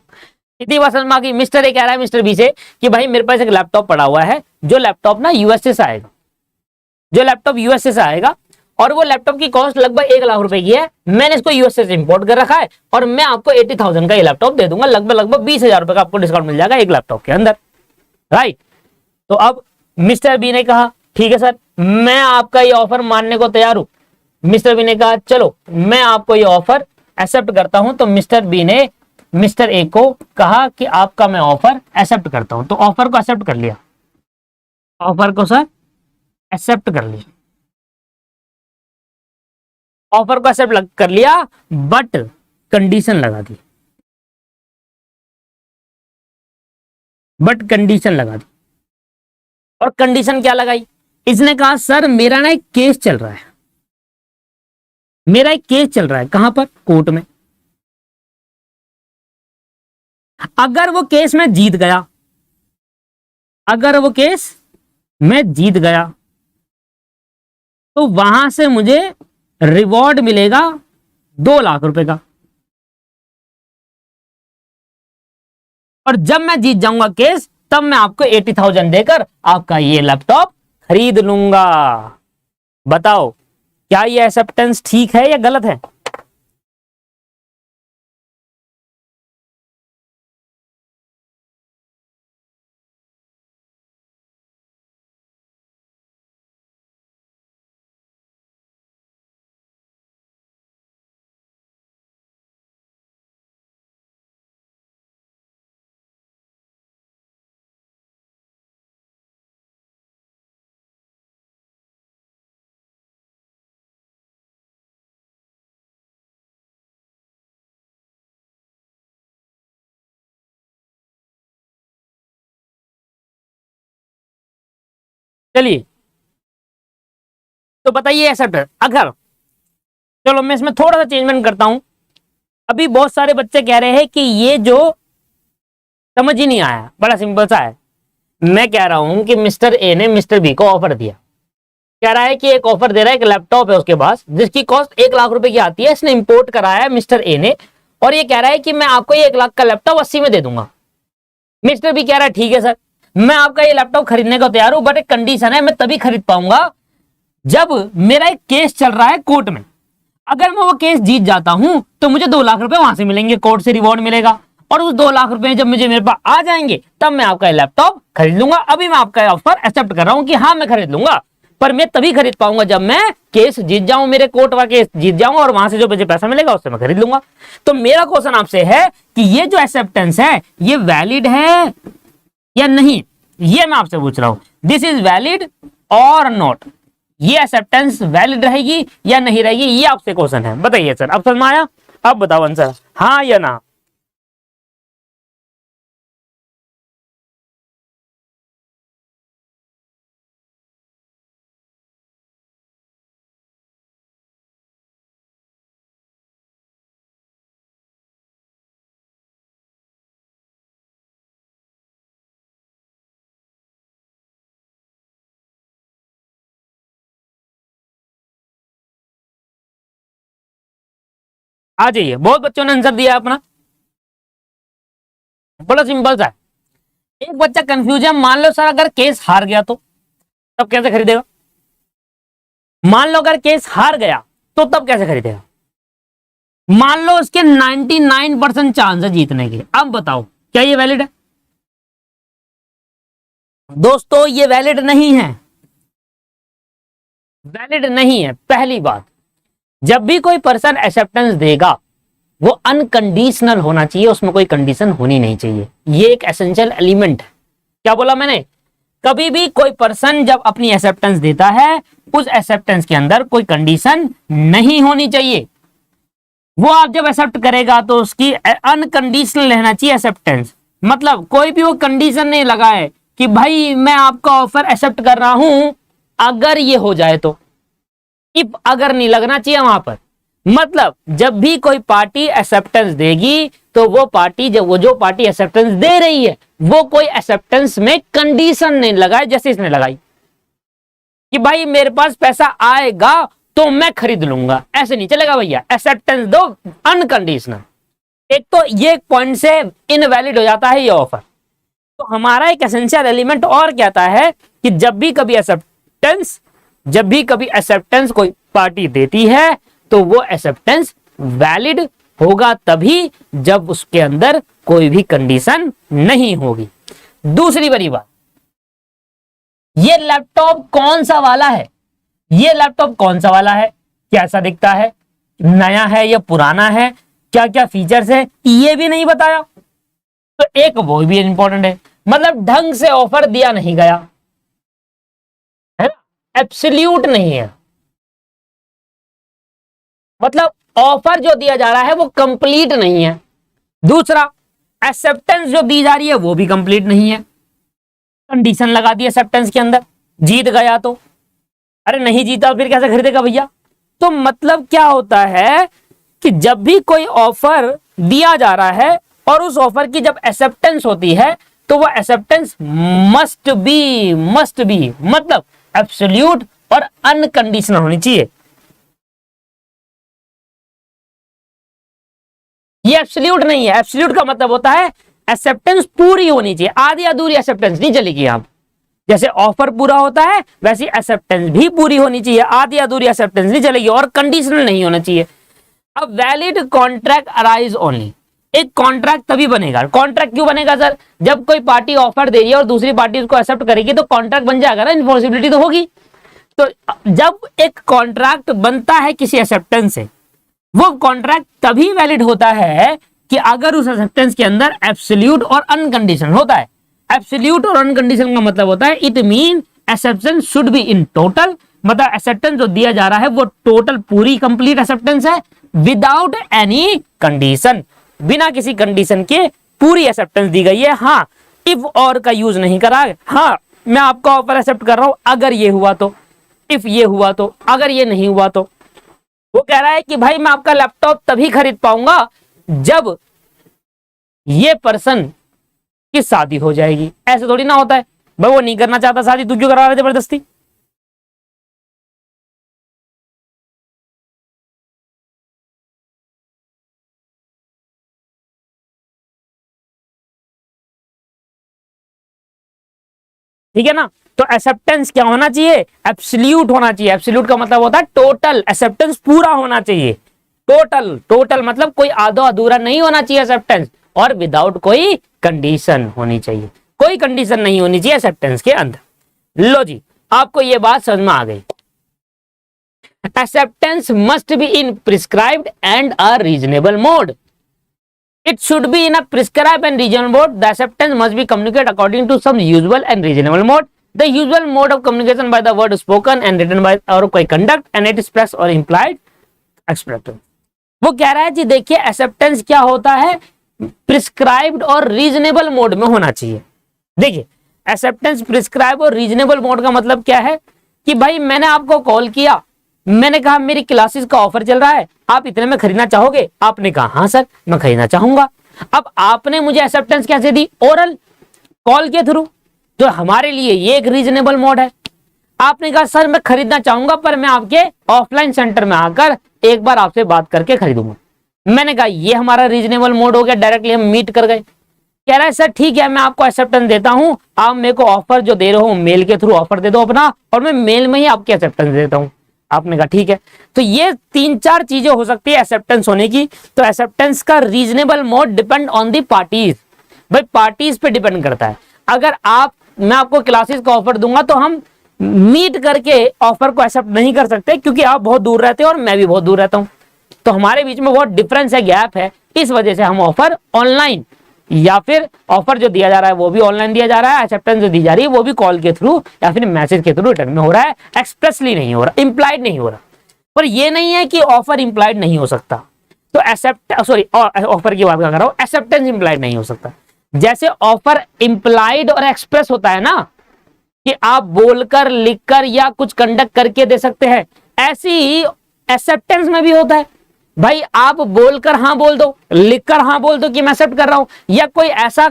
इतनी बात समझ में आ गई? मिस्टर ए कह रहा है मिस्टर बी से कि भाई मेरे पास एक लैपटॉप पड़ा हुआ है, जो लैपटॉप ना यूएसए से आएगा, जो लैपटॉप यूएसए से आएगा और वो लैपटॉप की कॉस्ट लगभग 1 लाख रुपए की है, मैंने इसको यूएसए से इंपोर्ट कर रखा है और मैं आपको 80,000 का ये लैपटॉप दे दूंगा, लगभग 20,000 रुपए का आपको डिस्काउंट मिल जाएगा एक लैपटॉप के अंदर, राइट। तो अब मिस्टर बी ने कहा ठीक है सर, मैं आपका ये ऑफर मानने को तैयार हूं। मिस्टर बी ने कहा चलो मैं आपको ये ऑफर एक्सेप्ट करता हूं। तो मिस्टर बी ने मिस्टर ए को कहा कि आपका मैं ऑफर एक्सेप्ट करता हूं। तो ऑफर को एक्सेप्ट कर लिया, ऑफर को सर एक्सेप्ट कर लिया, ऑफर को एक्सेप्ट कर लिया, बट कंडीशन लगा दी, बट कंडीशन लगा दी। और कंडीशन क्या लगाई? इसने कहा सर मेरा ना एक केस चल रहा है, मेरा एक केस चल रहा है, कहां पर? कोर्ट में। अगर वो केस में जीत गया, अगर वो केस में जीत गया तो वहां से मुझे रिवॉर्ड मिलेगा 2 लाख रुपए का, और जब मैं जीत जाऊंगा केस तब मैं आपको 80,000 देकर आपका ये लैपटॉप खरीद लूंगा। बताओ क्या ये एक्सेप्टेंस ठीक है या गलत है? चलिए तो बताइए एक्सेप्ट अगर, चलो मैं इसमें थोड़ा सा चेंजमेंट करता हूं। अभी बहुत सारे बच्चे कह रहे हैं कि ये जो समझ ही नहीं आया, बड़ा सिंपल सा है। मैं कह रहा हूं कि मिस्टर ए ने मिस्टर बी को ऑफर दिया, कह रहा है कि एक ऑफर दे रहा है, एक लैपटॉप है उसके पास जिसकी कॉस्ट 1 लाख रुपए की आती है, इसने इंपोर्ट कराया है मिस्टर ए ने, और ये कह रहा है कि मैं आपको ये 1 लाख का लैपटॉप 80 में दे दूंगा। मिस्टर बी कह रहा है ठीक है सर, मैं आपका ये लैपटॉप खरीदने को तैयार हूं, बट एक कंडीशन है, मैं तभी खरीद पाऊंगा जब मेरा एक केस चल रहा है कोर्ट में। अगर मैं वो केस जीत जाता हूं तो मुझे 2 लाख रुपए वहां से मिलेंगे, कोर्ट से रिवॉर्ड मिलेगा, और उस 2 लाख रुपए जब मुझे मेरे पास आ जाएंगे तब मैं आपका लैपटॉप खरीद लूंगा। अभी मैं आपका ऑफर एक्सेप्ट कर रहा हूं कि हाँ मैं खरीद लूंगा, पर मैं तभी खरीद पाऊंगा जब मैं केस जीत जाऊं, मेरे कोर्ट का केस जीत जाऊं, और वहां से जो मुझे पैसा मिलेगा उससे मैं खरीद लूंगा। तो मेरा क्वेश्चन आपसे है कि ये जो एक्सेप्टेंस है ये वैलिड है या नहीं, ये मैं आपसे पूछ रहा हूं। दिस इज वैलिड और नॉट, ये एक्सेप्टेंस वैलिड रहेगी या नहीं रहेगी, ये आपसे क्वेश्चन है। बताइए सर, अब समझ में आया? अब बताओ आंसर, हाँ या ना। आ जाइए, बहुत बच्चों ने आंसर दिया अपना, बड़ा सिंपल सा है। एक बच्चा कंफ्यूज है, मान लो सर अगर केस हार गया तो तब कैसे खरीदेगा? मान लो अगर केस हार गया तो तब कैसे खरीदेगा? मान लो उसके 99% चांस है जीतने के, अब बताओ क्या ये वैलिड है? दोस्तों ये वैलिड नहीं है, वैलिड नहीं है। पहली बात, जब भी कोई पर्सन एक्सेप्टेंस देगा वो अनकंडीशनल होना चाहिए, उसमें कोई कंडीशन होनी नहीं चाहिए, ये एक एसेंशियल एलिमेंट है। क्या बोला मैंने? कभी भी कोई पर्सन जब अपनी एक्सेप्टेंस देता है उस एक्सेप्टेंस के अंदर कोई कंडीशन नहीं होनी चाहिए। वो आप जब एक्सेप्ट करेगा तो उसकी अनकंडीशनल रहना चाहिए एक्सेप्टेंस, मतलब कोई भी वो कंडीशन नहीं लगाए कि भाई मैं आपका ऑफर एक्सेप्ट कर रहा हूं अगर ये हो जाए तो, इफ अगर नहीं लगना चाहिए वहां पर। मतलब जब भी कोई पार्टी एक्सेप्टेंस देगी तो वो पार्टी, जब वो जो पार्टी एक्सेप्टेंस दे रही है वो कोई एक्सेप्टेंस में कंडीशन नहीं लगाए, जैसे इसने लगाई कि भाई मेरे पास पैसा आएगा तो मैं खरीद लूंगा, ऐसे नहीं चलेगा भैया, एक्सेप्टेंस दो अनकंडीशनल। एक तो ये पॉइंट से इनवैलिड हो जाता है ये ऑफर। तो हमारा एक एसेंशियल एलिमेंट और कहता है कि जब भी कभी एक्सेप्टेंस कोई पार्टी देती है तो वो एक्सेप्टेंस वैलिड होगा तभी जब उसके अंदर कोई भी कंडीशन नहीं होगी। दूसरी बड़ी बात, ये लैपटॉप कौन सा वाला है, ये लैपटॉप कौन सा वाला है, कैसा दिखता है, नया है या पुराना है, क्या क्या फीचर्स है, ये भी नहीं बताया। तो एक वो भी इंपॉर्टेंट है, मतलब ढंग से ऑफर दिया नहीं गया है ना, एब्सोल्यूट नहीं है, मतलब ऑफर जो दिया जा रहा है वो कंप्लीट नहीं है। दूसरा, एक्सेप्टेंस जो दी जा रही है वो भी कंप्लीट नहीं है, कंडीशन लगा दी एक्सेप्टेंस के अंदर, जीत गया तो, अरे नहीं जीता फिर कैसे खरीदेगा भैया। तो मतलब क्या होता है कि जब भी कोई ऑफर दिया जा रहा है और उस ऑफर की जब एक्सेप्टेंस होती है तो वो एक्सेप्टेंस मस्ट बी मतलब एब्सोल्यूट और अनकंडीशनल होनी चाहिए। ये एब्सोल्यूट नहीं है, एब्सोल्यूट का मतलब होता है एक्सेप्टेंस पूरी होनी चाहिए, आधी अधूरी एक्सेप्टेंस नहीं चलेगी। यहां जैसे ऑफर पूरा होता है वैसी एक्सेप्टेंस भी पूरी होनी चाहिए, आधी अधूरी एक्सेप्टेंस नहीं चलेगी और कंडीशनल नहीं होना चाहिए। अब वैलिड कॉन्ट्रैक्ट अराइज ओनली, एक कॉन्ट्रैक्ट तभी बनेगा, कॉन्ट्रैक्ट क्यों बनेगा सर, जब कोई पार्टी ऑफर दे रही है और दूसरी पार्टी उसको एक्सेप्ट करेगी तो कॉन्ट्रैक्ट बन जाएगा ना, इनफॉर्सिबिलिटी तो होगी। तो जब एक कॉन्ट्रैक्ट बनता है किसी एक्सेप्टेंस से, वो कॉन्ट्रैक्ट तभी वैलिड होता है कि अगर उस एक्सेप्टेंस के अंदर एब्सोल्यूट और अनकंडीशनल होता है। एब्सोल्यूट और अनकंडीशनल का मतलब होता है it mean acceptance should be in total, मतलब एक्सेप्टेंस जो दिया जा रहा है वो टोटल पूरी कंप्लीट एक्सेप्टेंस है, विदाउट एनी कंडीशन, बिना किसी कंडीशन के पूरी एक्सेप्टेंस दी गई है। हाँ, इफ और का यूज नहीं करा, हाँ मैं आपका ऑफर एक्सेप्ट कर रहा हूं अगर ये हुआ तो, इफ ये हुआ तो, अगर ये नहीं हुआ तो। वो कह रहा है कि भाई मैं आपका लैपटॉप तभी खरीद पाऊंगा जब ये पर्सन की शादी हो जाएगी। ऐसे थोड़ी ना होता है, भाई वो नहीं करना चाहता शादी, तू क्यों करा रहा है जबरदस्ती। ठीक है ना, तो एक्सेप्टेंस क्या होना चाहिए, एब्सोल्यूट होना चाहिए। एब्सोल्यूट का मतलब होता है टोटल एक्सेप्टेंस पूरा होना चाहिए, टोटल, टोटल मतलब कोई आधा अधूरा नहीं होना चाहिए एक्सेप्टेंस, और विदाउट कोई कंडीशन होनी चाहिए, कोई कंडीशन नहीं होनी चाहिए एक्सेप्टेंस के अंदर। लो जी, आपको ये बात समझ में आ गई। Acceptance must be in prescribed and a reasonable mode, it should be in a prescribed and reasonable mode. The acceptance must be communicated according to some usual and reasonable mode. The usual mode of communication by the word spoken and written by or कोई conduct and it express or implied expressed। वो कह रहा है जी देखिए एक्सेप्टेंस क्या होता है, प्रिस्क्राइब्ड और रीजनेबल मोड में होना चाहिए। देखिए एक्सेप्टेंस प्रिस्क्राइब और रीजनेबल मोड का मतलब क्या है कि भाई मैंने आपको कॉल किया, मैंने कहा मेरी क्लासेस का ऑफर चल रहा है, आप इतने में खरीदना चाहोगे, आपने कहा हाँ सर मैं खरीदना चाहूंगा। अब आपने मुझे एक्सेप्टेंस कैसे दी, ओरल, कॉल के थ्रू, तो हमारे लिए ये एक रीजनेबल मोड है। आपने कहा सर मैं खरीदना चाहूंगा पर मैं आपके ऑफलाइन सेंटर में आकर एक बार आपसे बात करके खरीदूंगा। मैंने कहा ये हमारा रीजनेबल मोड हो गया, डायरेक्टली हम मीट कर गए। कह रहा है सर ठीक है मैं आपको एक्सेप्टेंस देता हूं, आप मेरे को ऑफर जो दे रहे हो मेल के थ्रू ऑफर दे दो अपना, और मैं मेल में ही आपकी एक्सेप्टेंस देता हूं। आपने कहा ठीक है। तो ये तीन चार चीजें हो सकती है एक्सेप्टेंस होने की। तो एक्सेप्टेंस का reasonable mode depend on the parties, भाई पार्टीज पे डिपेंड करता है। अगर आप, मैं आपको क्लासेस का ऑफर दूंगा तो हम मीट करके ऑफर को एक्सेप्ट नहीं कर सकते क्योंकि आप बहुत दूर रहते हैं और मैं भी बहुत दूर रहता हूं, तो हमारे बीच में बहुत डिफरेंस है, गैप है। इस वजह से हम ऑफर ऑनलाइन, या फिर ऑफर जो दिया जा रहा है वो भी ऑनलाइन दिया जा रहा है, एक्सेप्टेंस जो दी जा रही है वो भी कॉल के थ्रू या फिर मैसेज के थ्रू रिटर्न में हो रहा है, एक्सप्रेसली नहीं हो रहा, इंप्लाइड नहीं हो रहा। पर ये नहीं है कि ऑफर इंप्लाइड नहीं हो सकता। तो एक्सेप्ट सॉरी ऑफर की बात कर रहा हूं, एक्सेप्टेंस इंप्लाइड नहीं हो सकता। जैसे ऑफर इंप्लाइड और एक्सप्रेस होता है ना, कि आप बोलकर लिखकर या कुछ कंडक्ट करके दे सकते हैं, ऐसी ही एक्सेप्टेंस में भी होता है। भाई आप बोलकर हाँ बोल दो, लिखकर हाँ बोल दो कि मैं एक्सेप्ट कर रहा हूं, या कोई ऐसा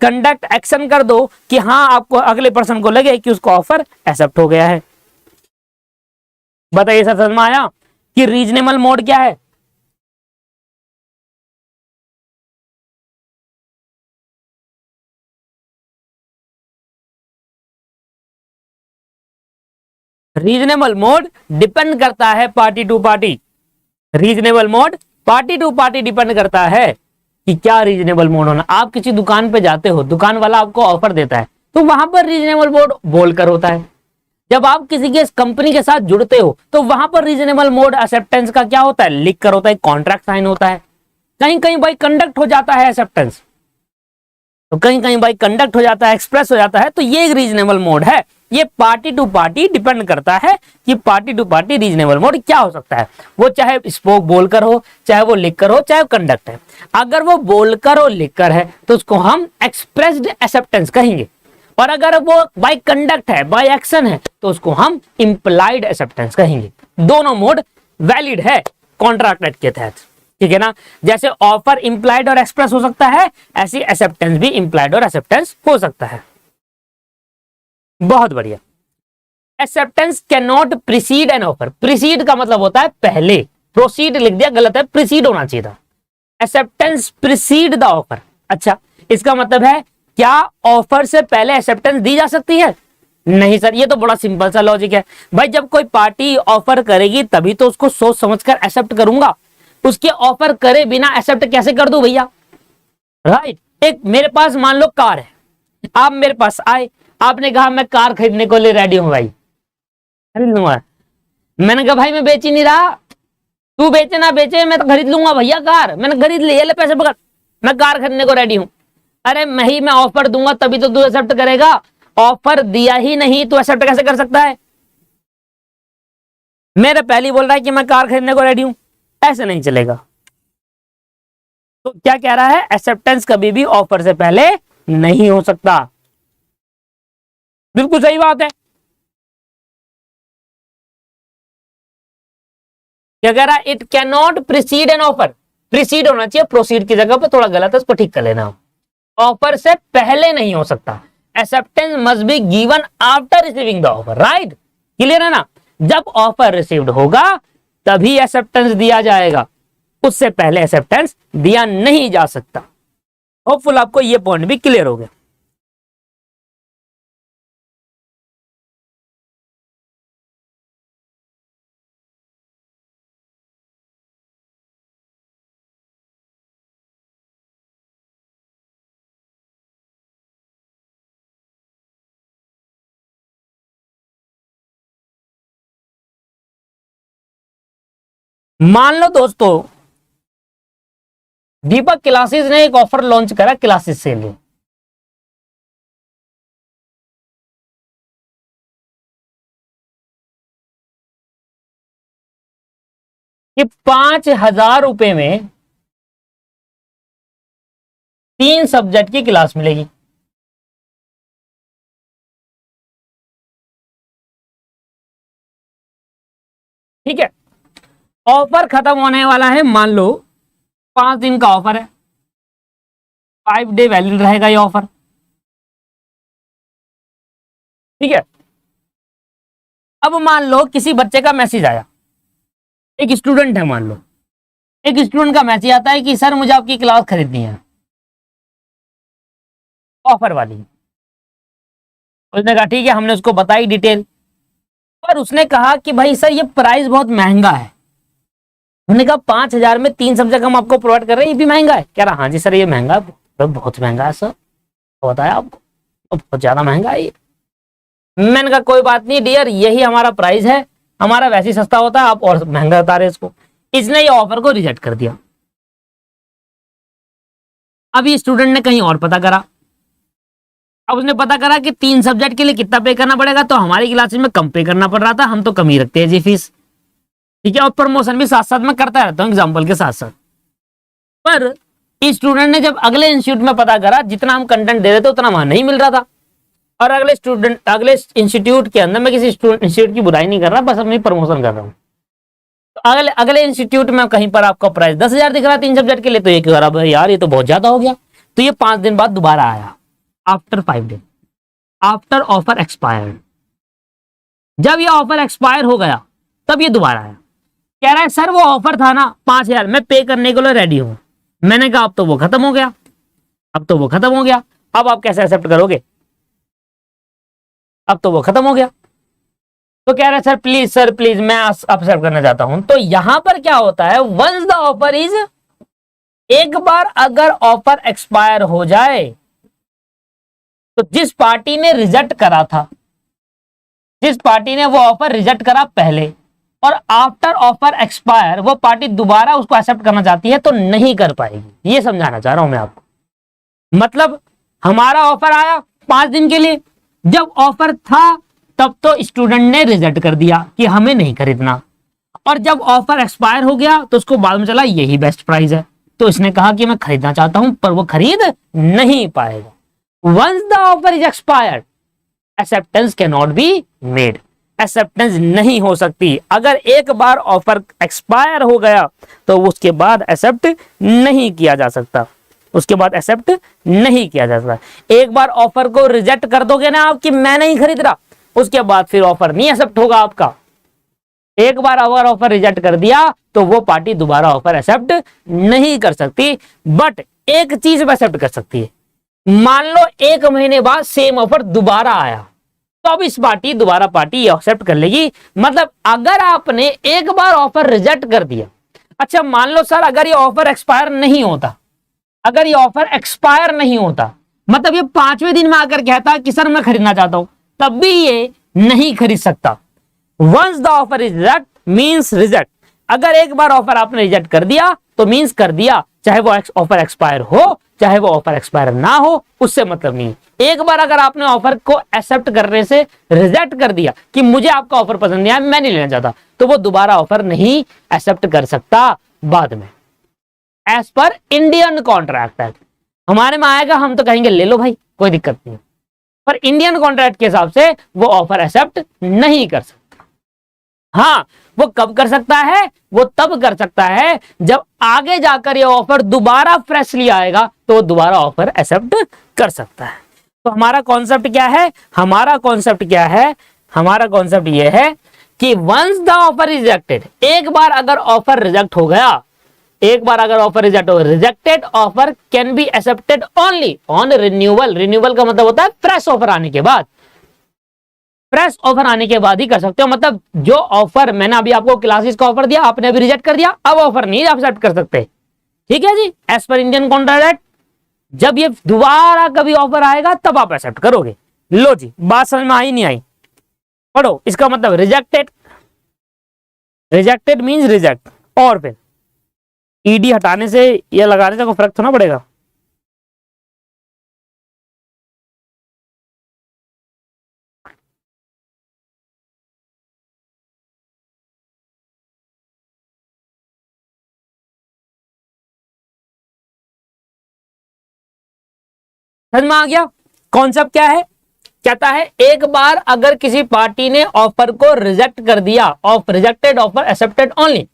कंडक्ट एक्शन कर दो कि हाँ आपको अगले पर्सन को लगे कि उसको ऑफर एक्सेप्ट हो गया है। बताइए सर समझ में आया कि रीजनेबल मोड क्या है। रीजनेबल मोड डिपेंड करता है party to party. Reasonable mode party to party depend करता है कि क्या रीजनेबल मोड होना। आप किसी दुकान पे जाते हो, दुकान वाला आपको ऑफर देता है, तो वहां पर रीजनेबल मोड बोलकर होता है। जब आप किसी के कंपनी के साथ जुड़ते हो तो वहां पर रीजनेबल मोड एक्सेप्टेंस का क्या होता है, लिख कर होता है, कॉन्ट्रैक्ट साइन होता है। कहीं कहीं भाई कंडक्ट हो जाता है एक्सेप्टेंस, तो कहीं कहीं भाई कंडक्ट हो जाता है, एक्सप्रेस हो जाता है, तो ये एक रीजनेबल मोड है। ये पार्टी टू पार्टी डिपेंड करता है कि party to party reasonable mode क्या हो सकता है। वो चाहे स्पोक बोलकर हो, चाहे वो लिखकर हो, चाहे कंडक्ट है। अगर वो बोलकर और लिखकर है तो उसको हम एक्सप्रेस्ड एक्सेप्टेंस कहेंगे, और अगर वो बाय कंडक्ट है, बाय एक्शन है, तो उसको हम इंप्लाइड एक्सेप्टेंस कहेंगे। दोनों मोड वैलिड है कॉन्ट्रैक्ट एक्ट के तहत, ठीक है ना। जैसे ऑफर इंप्लाइड और एक्सप्रेस हो सकता है, ऐसी एक्सेप्टेंस भी इंप्लाइड और एक्सेप्टेंस हो सकता है। बहुत बढ़िया। Acceptance can not preceded an offer. Preceded का मतलब होता है पहले, प्रोसीड लिख दिया, गलत है, प्रीसीड होना चाहिए था। Acceptance preceded the offer. अच्छा, इसका मतलब है क्या ऑफर से पहले एक्सेप्टेंस दी जा सकती है? नहीं सर, ये तो बड़ा सिंपल सा लॉजिक है भाई। जब कोई पार्टी ऑफर करेगी तभी तो उसको सोच समझकर एक्सेप्ट करूंगा, उसके ऑफर करे बिना एक्सेप्ट कैसे कर दूं भैया, राइट। एक मेरे पास मान लो कार है, आप मेरे पास आए, आपने कहा मैं कार खरीदने को लिए रेडी हूं भाई, खरीद लूंगा। मैंने कहा भाई मैं बेच ही नहीं रहा, तू बेचे ना बेचे मैं तो खरीद लूंगा भैया कार, मैंने खरीद ली, ले पैसे पकड़, मैं कार खरीदने को रेडी हूं। अरे मैं ऑफर दूंगा तभी तो तू एक्सेप्ट करेगा, ऑफर दिया ही नहीं तो एक्सेप्ट कैसे कर सकता है? मेरे पहले बोल रहा है कि मैं कार खरीदने को रेडी हूं, ऐसे नहीं चलेगा। तो क्या कह रहा है, एक्सेप्टेंस कभी भी ऑफर से पहले नहीं हो सकता। बिल्कुल सही बात है। क्या कह रहा है, it can not preceded an offer. Preceded होना चाहिए, प्रोसीड की जगह पर थोड़ा गलत है, उसको ठीक कर लेना। ऑफर से पहले नहीं हो सकता। Acceptance must be given after receiving the offer, right. Clear है ना। जब ऑफर रिसीव्ड होगा तभी एक्सेप्टेंस दिया जाएगा, उससे पहले एक्सेप्टेंस दिया नहीं जा सकता। होपफुल आपको यह पॉइंट भी क्लियर हो गया। मान लो दोस्तों दीपक क्लासेस ने एक ऑफर लॉन्च करा क्लासेस से लिए, कि 5,000 रुपए में 3 सब्जेक्ट की क्लास मिलेगी। ठीक है, ऑफर खत्म होने वाला है, मान लो 5 दिन का ऑफर है, 5 डे वैलिड रहेगा ये ऑफर। ठीक है, अब मान लो किसी बच्चे का मैसेज आया, एक स्टूडेंट है मान लो, एक स्टूडेंट का मैसेज आता है कि सर मुझे आपकी क्लास खरीदनी है, ऑफर वाली। उसने कहा ठीक है, हमने उसको बताई डिटेल, पर उसने कहा कि भाई सर ये प्राइस बहुत महंगा है। उन्होंने कहा 5,000 में 3 सब्जेक्ट हम आपको प्रोवाइड कर रहे हैं, ये भी महंगा है। कह रहा हाँ जी सर ये महंगा है, तो बहुत महंगा है सर, तो बताया आपको तो बहुत ज्यादा महंगा है ये। मैंने कहा कोई बात नहीं डियर, यही हमारा प्राइस है, हमारा वैसे ही सस्ता होता है, आप और महंगा बता रहे इसको। इसने ये ऑफर को रिजेक्ट कर दिया। अभी स्टूडेंट ने कहीं और पता करा, अब उसने पता करा कि 3 सब्जेक्ट के लिए कितना पे करना पड़ेगा, तो हमारी क्लासेस में कम पे करना पड़ रहा था, हम तो कम ही रखते हैं जी फीस। ठीक है, और प्रमोशन भी साथ साथ में करता रहता हूँ एग्जाम्पल के साथ साथ। पर स्टूडेंट ने जब अगले इंस्टीट्यूट में पता करा, जितना हम कंटेंट दे रहे थे उतना वहां नहीं मिल रहा था, और अगले इंस्टीट्यूट के अंदर, मैं किसी इंस्टीट्यूट की बुराई नहीं कर रहा, बस अपनी प्रमोशन कर रहा हूँ, तो अगले इंस्टीट्यूट में कहीं पर आपका प्राइस 10,000 दिख रहा है 3 सब्जेक्ट के लिए, तो ये कह रहा यार ये तो बहुत ज्यादा हो गया। तो ये 5 दिन बाद दोबारा आया, after 5 day, after offer expired. जब ये ऑफर एक्सपायर हो गया तब ये दोबारा आया, कह रहा है सर वो ऑफर था ना 5,000, मैं पे करने के लिए रेडी हूं। मैंने कहा अब तो वो खत्म हो गया, अब तो वो खत्म हो गया, अब आप कैसे एक्सेप्ट करोगे, अब तो वो खत्म हो गया। तो कह रहे सर प्लीज मैं एक्सेप्ट करना चाहता हूं। तो यहां पर क्या होता है, वंस द ऑफर इज, एक बार अगर ऑफर एक्सपायर हो जाए तो जिस पार्टी ने रिजेक्ट करा था, जिस पार्टी ने वो ऑफर रिजेक्ट करा पहले, और आफ्टर ऑफर एक्सपायर वो पार्टी दोबारा उसको एक्सेप्ट करना चाहती है तो नहीं कर पाएगी। ये समझाना चाह रहा हूं मैं आपको। मतलब हमारा ऑफर आया 5 दिन के लिए, जब ऑफर था तब तो स्टूडेंट ने रिजेक्ट कर दिया कि हमें नहीं खरीदना, और जब ऑफर एक्सपायर हो गया तो उसको बाद में चला यही बेस्ट प्राइस है, तो इसने कहा कि मैं खरीदना चाहता हूं, पर वो खरीद नहीं पाएगा। Once the offer is expired acceptance can not be made, acceptance नहीं हो सकती। अगर एक बार ऑफर एक्सपायर हो गया तो उसके बाद एक्सेप्ट नहीं किया जा सकता, उसके बाद एक्सेप्ट नहीं किया जा सकता। एक बार ऑफर को रिजेक्ट कर दोगे ना आप कि मैं नहीं खरीद रहा, उसके बाद फिर ऑफर नहीं एक्सेप्ट होगा आपका। एक बार अगर ऑफर रिजेक्ट कर दिया तो वो पार्टी दोबारा ऑफर एक्सेप्ट नहीं कर सकती। बट एक चीज वो एक्सेप्ट कर सकती है, मान लो 1 महीने बाद सेम ऑफर दोबारा आया, तो अब इस पार्टी दोबारा पार्टी एक्सेप्ट कर लेगी। मतलब अगर आपने एक बार ऑफर रिजेक्ट कर दिया, अच्छा मान लो सर अगर ये ऑफर एक्सपायर नहीं होता, अगर ये ऑफर एक्सपायर नहीं होता, मतलब ये 5वें दिन में आकर कहता कि सर मैं खरीदना चाहता हूं, तब भी ये नहीं खरीद सकता। Once the offer is reject means reject. अगर एक बार ऑफर आपने रिजेक्ट कर दिया तो मींस कर दिया, चाहे वो ऑफर एक्सपायर हो चाहे वो ऑफर एक्सपायर ना हो, उससे मतलब नहीं। एक बार अगर आपने ऑफर को एक्सेप्ट करने से रिजेक्ट कर दिया कि मुझे आपका ऑफर पसंद नहीं आया, मैं नहीं लेना चाहता, तो वो दोबारा ऑफर नहीं एक्सेप्ट कर सकता बाद में, as per Indian contract act. हमारे में आएगा हम तो कहेंगे ले लो भाई कोई दिक्कत नहीं, पर इंडियन कॉन्ट्रैक्ट के हिसाब से वो ऑफर एक्सेप्ट नहीं कर सकता। हाँ, वो कब कर सकता है, वो तब कर सकता है जब आगे जाकर ये ऑफर दोबारा फ्रेशली आएगा तो वो दोबारा ऑफर एक्सेप्ट कर सकता है। तो हमारा कॉन्सेप्ट क्या है, हमारा कॉन्सेप्ट क्या है, हमारा कॉन्सेप्ट ये है कि वंस द ऑफर रिजेक्टेड, एक बार अगर ऑफर रिजेक्ट हो गया, एक बार अगर ऑफर रिजेक्ट हो, rejected offer can be accepted only on renewal. Renewal का मतलब होता है फ्रेश ऑफर आने के बाद, फ्रेश ऑफर आने के बाद ही कर सकते हो। मतलब जो ऑफर मैंने अभी आपको क्लासेस का ऑफर दिया, आपने अभी रिजेक्ट कर दिया, अब ऑफर नहीं एक्सेप्ट कर सकते, ठीक है जी, एज पर इंडियन कॉन्ट्रैक्ट। जब ये दोबारा कभी ऑफर आएगा तब आप एक्सेप्ट करोगे। लो जी, बात समझ में आई नहीं आई, पढ़ो। इसका मतलब रिजेक्टेड, रिजेक्टेड मींस रिजेक्ट, और फिर ईडी हटाने से या लगाने से कोई फर्क थोड़ा पड़ेगा। समझ में आ गया कॉन्सेप्ट क्या है। कहता है एक बार अगर किसी पार्टी ने ऑफर को रिजेक्ट कर दिया, of rejected offer accepted only,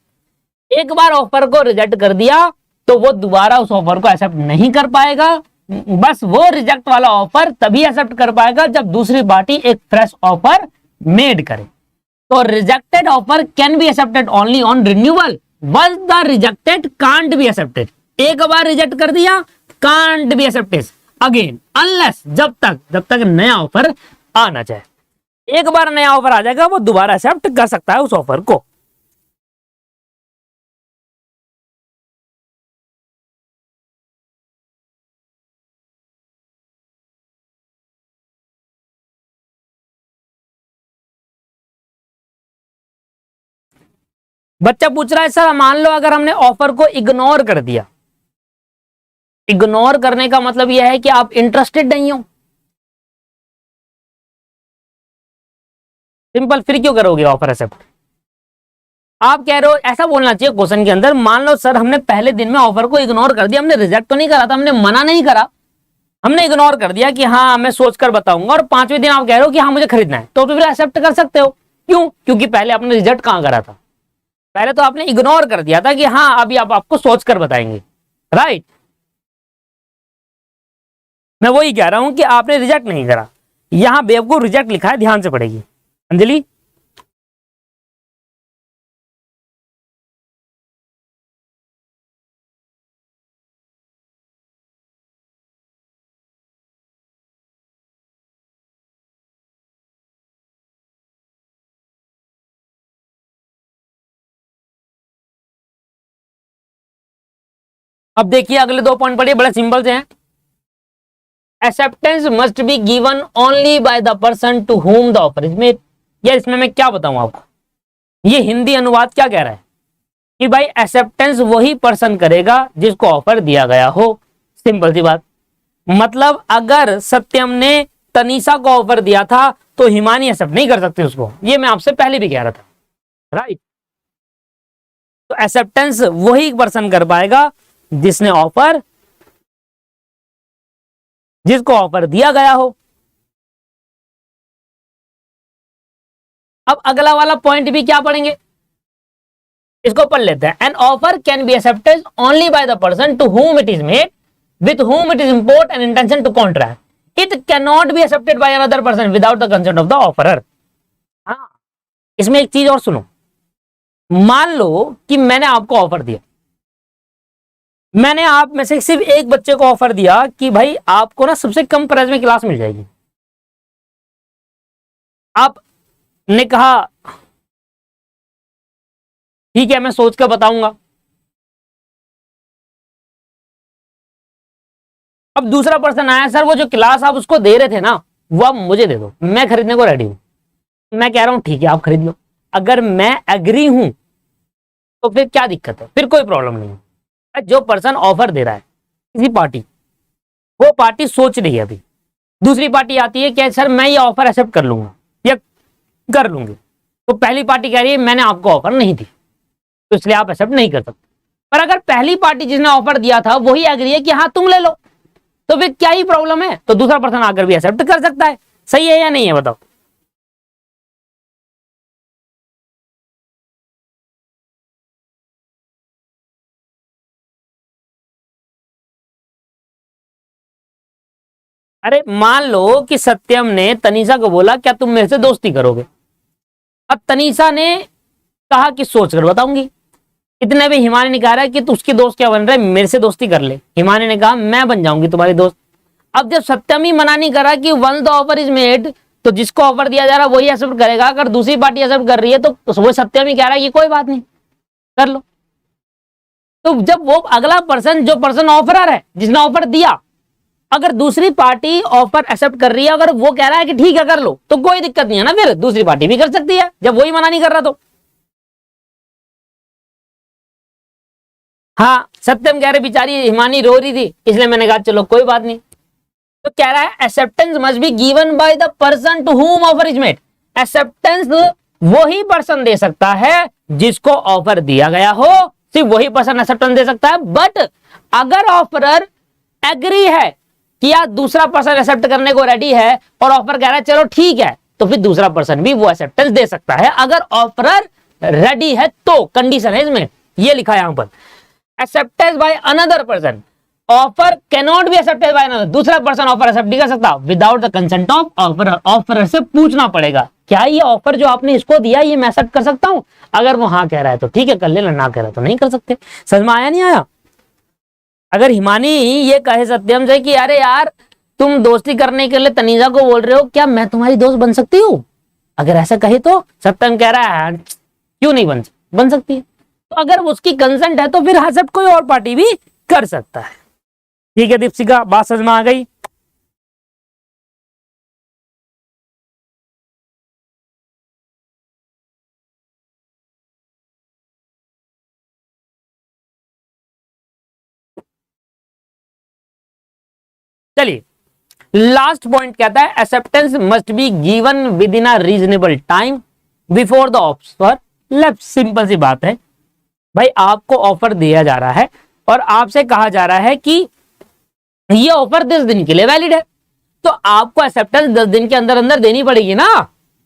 एक बार ऑफर को रिजेक्ट कर दिया तो वो दोबारा उस ऑफर को एक्सेप्ट नहीं कर पाएगा। बस वो रिजेक्ट वाला ऑफर तभी एक्सेप्ट कर पाएगा जब दूसरी पार्टी एक फ्रेश ऑफर मेड करे। तो rejected offer can be accepted only on renewal, once the rejected can't be accepted. एक बार रिजेक्ट कर दिया, can't be accepted again unless, जब तक नया ऑफर आना चाहे। एक बार नया ऑफर आ जाएगा वो दोबारा एक्सेप्ट कर सकता है उस ऑफर को। बच्चा पूछ रहा है सर मान लो अगर हमने ऑफर को इग्नोर कर दिया, इग्नोर करने का मतलब यह है कि आप इंटरेस्टेड नहीं हो, सिंपल, फिर क्यों करोगे ऑफर एक्सेप्ट। आप कह रहे हो, ऐसा बोलना चाहिए क्वेश्चन के अंदर, मान लो सर हमने पहले दिन में ऑफर को इग्नोर कर दिया, हमने रिजेक्ट तो नहीं करा था, हमने मना नहीं करा, हमने इग्नोर कर दिया कि हाँ मैं सोचकर बताऊंगा, और 5वें दिन आप कह रहे हो कि हाँ मुझे खरीदना है, तो फिर एक्सेप्ट कर सकते हो। क्यों, क्योंकि पहले आपने रिजेक्ट कहां करा था, पहले तो आपने इग्नोर कर दिया था कि हाँ अभी आप आपको सोचकर बताएंगे, राइट। मैं वही कह रहा हूं कि आपने रिजेक्ट नहीं करा, यहां बेवकूफ रिजेक्ट लिखा है, ध्यान से पढ़ेगी अंजलि। अब देखिए अगले 2 पॉइंट पढ़िए, बड़े सिंपल से हैं। Acceptance must be given only by the person to whom the offer is made. यार इसमें मैं क्या बताऊं आपको, ये हिंदी अनुवाद क्या कह रहा है कि भाई एक्सेप्टेंस वही पर्सन करेगा जिसको ऑफर दिया गया हो। सिंपल सी बात, मतलब अगर सत्यम ने तनीषा को ऑफर दिया था तो हिमानी एक्सेप्ट नहीं कर सकती उसको, ये मैं आपसे पहले भी कह रहा था, राइट। तो एक्सेप्टेंस वही पर्सन कर पाएगा जिसने ऑफर, जिसको ऑफर दिया गया हो। अब अगला वाला पॉइंट भी क्या पढ़ेंगे, इसको पढ़ लेते हैं। An offer can be accepted only by the person to whom it is made with whom it is import an intention to contract. It can not be accepted by another person without the consent of the offerer. हाँ, इसमें एक चीज और सुनो, मान लो कि मैंने आपको ऑफर दिया, मैंने आप में से सिर्फ एक बच्चे को ऑफर दिया कि भाई आपको ना सबसे कम प्राइस में क्लास मिल जाएगी। आपने कहा ठीक है मैं सोच कर बताऊंगा। अब दूसरा पर्सन आया, सर वो जो क्लास आप उसको दे रहे थे ना वो आप मुझे दे दो, मैं खरीदने को रेडी हूं। मैं कह रहा हूं ठीक है आप खरीद लो। अगर मैं एग्री हूं तो फिर क्या दिक्कत है, फिर कोई प्रॉब्लम नहीं है। जो पर्सन ऑफर दे रहा है किसी पार्टी, वो पार्टी सोच रही है, अभी दूसरी पार्टी आती है कि सर मैं ये ऑफर एक्सेप्ट कर लूंगा या कर लूंगी, तो पहली पार्टी कह रही है मैंने आपको ऑफर नहीं दी तो इसलिए आप एक्सेप्ट नहीं कर सकते। पर अगर पहली पार्टी जिसने ऑफर दिया था वही एग्री है कि हाँ तुम ले लो, तो फिर क्या ही प्रॉब्लम है, तो दूसरा पर्सन आकर भी एक्सेप्ट कर सकता है। सही है या नहीं है बताओ। अरे मान लो कि सत्यम ने तनीषा को बोला क्या तुम मेरे से दोस्ती करोगे। अब तनीषा ने कहा कि सोच कर बताऊंगी। इतने भी हिमानी ने कहा कि तू उसकी दोस्त क्या बन रहा है, मेरे से दोस्ती कर ले। हिमानी ने कहा मैं बन जाऊंगी तुम्हारी दोस्त। अब जब सत्यम ही मना नहीं करा कि once the offer is made, तो जिसको ऑफर दिया जा रहा है वही एक्सेप्ट करेगा। अगर दूसरी पार्टी एक्सेप्ट कर रही है तो वो सत्यम ही कह रहा है कि कोई बात नहीं कर लो। तो जब वो अगला पर्सन, जो पर्सन ऑफरर है जिसने ऑफर दिया, अगर दूसरी पार्टी ऑफर एक्सेप्ट कर रही है, अगर वो कह रहा है कि ठीक है कर लो, तो कोई दिक्कत नहीं है ना, फिर दूसरी पार्टी भी कर सकती है जब वही मना नहीं कर रहा। तो हाँ सत्यम कह रहे बेचारी हिमानी रो रही थी इसलिए मैंने कहा चलो कोई बात नहीं। तो कह रहा है acceptance must be given by the person to whom offer is made. Acceptance वही पर्सन दे सकता है जिसको ऑफर दिया गया हो, सिर्फ वही पर्सन एक्सेप्टेंस दे सकता है। बट अगर ऑफरर एग्री है कि यार दूसरा पर्सन एक्सेप्ट करने को रेडी है और ऑफर कह रहा है चलो ठीक है, तो फिर दूसरा पर्सन भी वो एक्सेप्टेंस दे सकता है अगर ऑफरर रेडी है। तो कंडीशन है इसमें, ये लिखा है यहां पर, accepted by another person, offer can not be accepted by another. दूसरा पर्सन ऑफर एक्सेप्ट नहीं कर सकता without the consent of offeror. Offeror से पूछना पड़ेगा क्या ये ऑफर जो आपने इसको दिया ये मैं एक्सेप्ट कर सकता हूं। अगर वो हाँ कह रहा है तो ठीक है कर लेना, ना कह रहा है तो नहीं कर सकते। समझ में आया नहीं आया। अगर हिमानी ये कहे सत्यम से कि अरे यार तुम दोस्ती करने के लिए तनीजा को बोल रहे हो, क्या मैं तुम्हारी दोस्त बन सकती हूँ, अगर ऐसा कहे तो सत्यम कह रहा है क्यों नहीं बन सकती है। तो अगर उसकी कंसेंट है तो फिर एक्सेप्ट कोई और पार्टी भी कर सकता है। ठीक है दीपशिका, बात समझ में आ गई। चलिए लास्ट पॉइंट कहता है acceptance must be given within a reasonable time before the offer left. Simple सी बात है भाई, आपको ऑफर दिया जा रहा है और आपसे कहा जा रहा है कि ये ऑफर 10 दिन के लिए वैलिड है, तो आपको एक्सेप्टेंस 10 दिन के अंदर अंदर देनी पड़ेगी ना।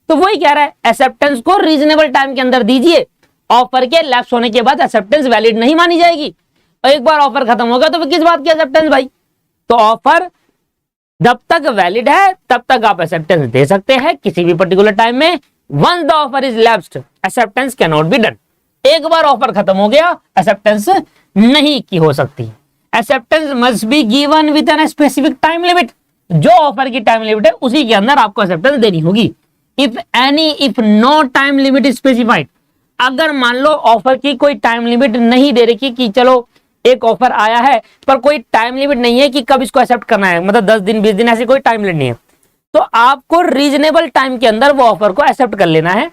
तो वही कह रहा है एक्सेप्टेंस को रीजनेबल टाइम के अंदर दीजिए, ऑफर के लैप्स होने के बाद एक्सेप्टेंस वैलिड नहीं मानी जाएगी। और एक बार ऑफर खत्म होगा तो फिर किस बात की एक्सेप्टेंस भाई। तो ऑफर जब तक वैलिड है तब तक आप एक्सेप्टेंस दे सकते हैं किसी भी पर्टिकुलर टाइम में। Once the offer is lapsed acceptance can not be done. एक बार ऑफर खत्म हो गया एक्सेप्टेंस नहीं की हो सकती। Acceptance must be given with an specific time limit. जो ऑफर की टाइम लिमिट है उसी के अंदर आपको एक्सेप्टेंस देनी होगी। If no time limit is specified, अगर मान लो ऑफर की कोई टाइम लिमिट नहीं दे रखी कि चलो एक ऑफर आया है पर कोई टाइम लिमिट नहीं है कि कब इसको एक्सेप्ट करना है, मतलब 10 दिन 20 दिन ऐसी कोई टाइम लिमिट नहीं है, तो आपको रीजनेबल टाइम के अंदर वो ऑफर को एक्सेप्ट कर लेना है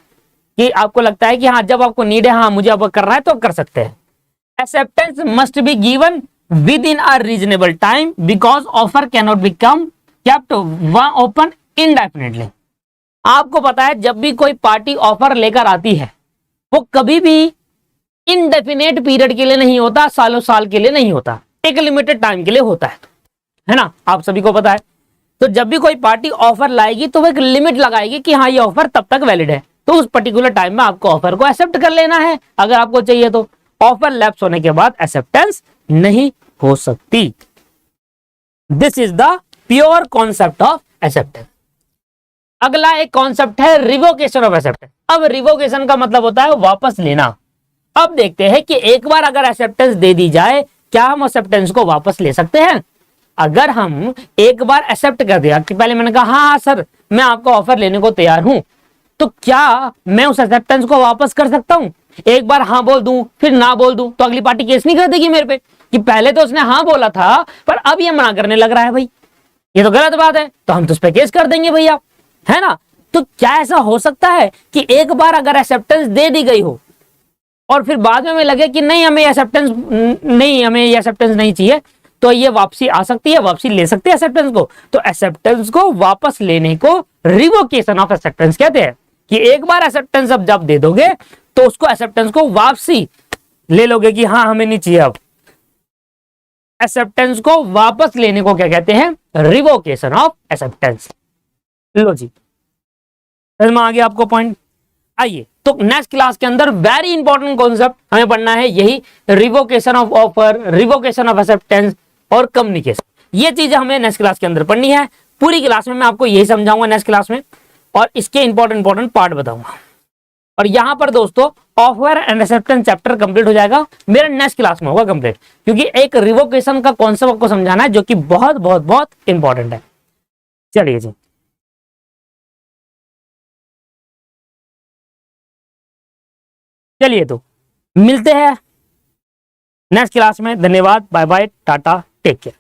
कि आपको लगता है कि हाँ जब आपको नीड है, हाँ मुझे अब करना है तो कर सकते हैं। Acceptance must be given within a reasonable time because offer cannot become kept open indefinitely. आपको पता है जब भी कोई पार्टी ऑफर लेकर आती है वो कभी भी इनडेफिनेट पीरियड के लिए नहीं होता, सालों साल के लिए नहीं होता, एक लिमिटेड टाइम के लिए होता है ना, आप सभी को पता है। तो जब भी कोई पार्टी ऑफर लाएगी तो वो एक लिमिट लगाएगी कि हाँ ये ऑफर तब तक वैलिड है, तो उस पर्टिकुलर टाइम में आपको ऑफर को एक्सेप्ट कर लेना है अगर आपको चाहिए तो। ऑफर लैप्स होने के बाद एक्सेप्टेंस नहीं हो सकती। This is the pure concept of acceptance. अगला एक कॉन्सेप्ट है रिवोकेशन ऑफ एक्सेप्टेंस। अब रिवोकेशन का मतलब होता है वापस लेना। अब देखते हैं कि एक बार अगर एक्सेप्टेंस दे दी जाए क्या हम एक्सेप्टेंस को वापस ले सकते हैं। अगर हम एक बार एक्सेप्ट कर दिया कि पहले मैंने कहा हाँ सर मैं आपका ऑफर लेने को तैयार हूं, तो क्या मैं उस एक्सेप्टेंस को वापस कर सकता हूं? एक बार हाँ बोल दूं फिर ना बोल दूं तो अगली पार्टी केस नहीं कर देगी मेरे पे कि पहले तो उसने हाँ बोला था पर अब ये मना करने लग रहा है, भाई ये तो गलत बात है, तो हम तो उस पर केस कर देंगे भैया, है ना। तो क्या ऐसा हो सकता है कि एक बार अगर एक्सेप्टेंस दे दी गई हो और फिर बाद में हमें लगे कि नहीं हमें एक्सेप्टेंस नहीं चाहिए, तो ये वापसी आ सकती है, वापसी ले सकते हैं एक्सेप्टेंस को। तो एक्सेप्टेंस को वापस लेने को रिवोकेशन ऑफ एक्सेप्टेंस कहते हैं कि एक बार एक्सेप्टेंस अब जब दे दोगे तो उसको एक्सेप्टेंस को वापसी ले लोगे कि हाँ हमें नहीं चाहिए। अब एक्सेप्टेंस को वापस लेने को क्या कहते हैं? Revocation of acceptance. लो जी समझ में आ गया आपको पॉइंट। आइए तो नेक्स्ट क्लास के अंदर वेरी इंपॉर्टेंट कॉन्सेप्ट हमें पढ़ना है यही revocation of offer, revocation of acceptance और कम्युनिकेशन। ये चीजें हमें नेक्स्ट क्लास के अंदर पढ़नी है। पूरी क्लास में मैं आपको यही समझाऊंगा नेक्स्ट क्लास में और इसके इंपॉर्टेंट पार्ट बताऊंगा। और यहां पर दोस्तों offer and acceptance chapter complete हो जाएगा, मेरा नेक्स्ट क्लास में होगा कंप्लीट, क्योंकि एक रिवोकेशन का कॉन्सेप्ट आपको समझाना है जो कि बहुत बहुत बहुत इंपॉर्टेंट है। चलिए जी चलिए तो मिलते हैं नेक्स्ट क्लास में। धन्यवाद, bye bye, tata, take care.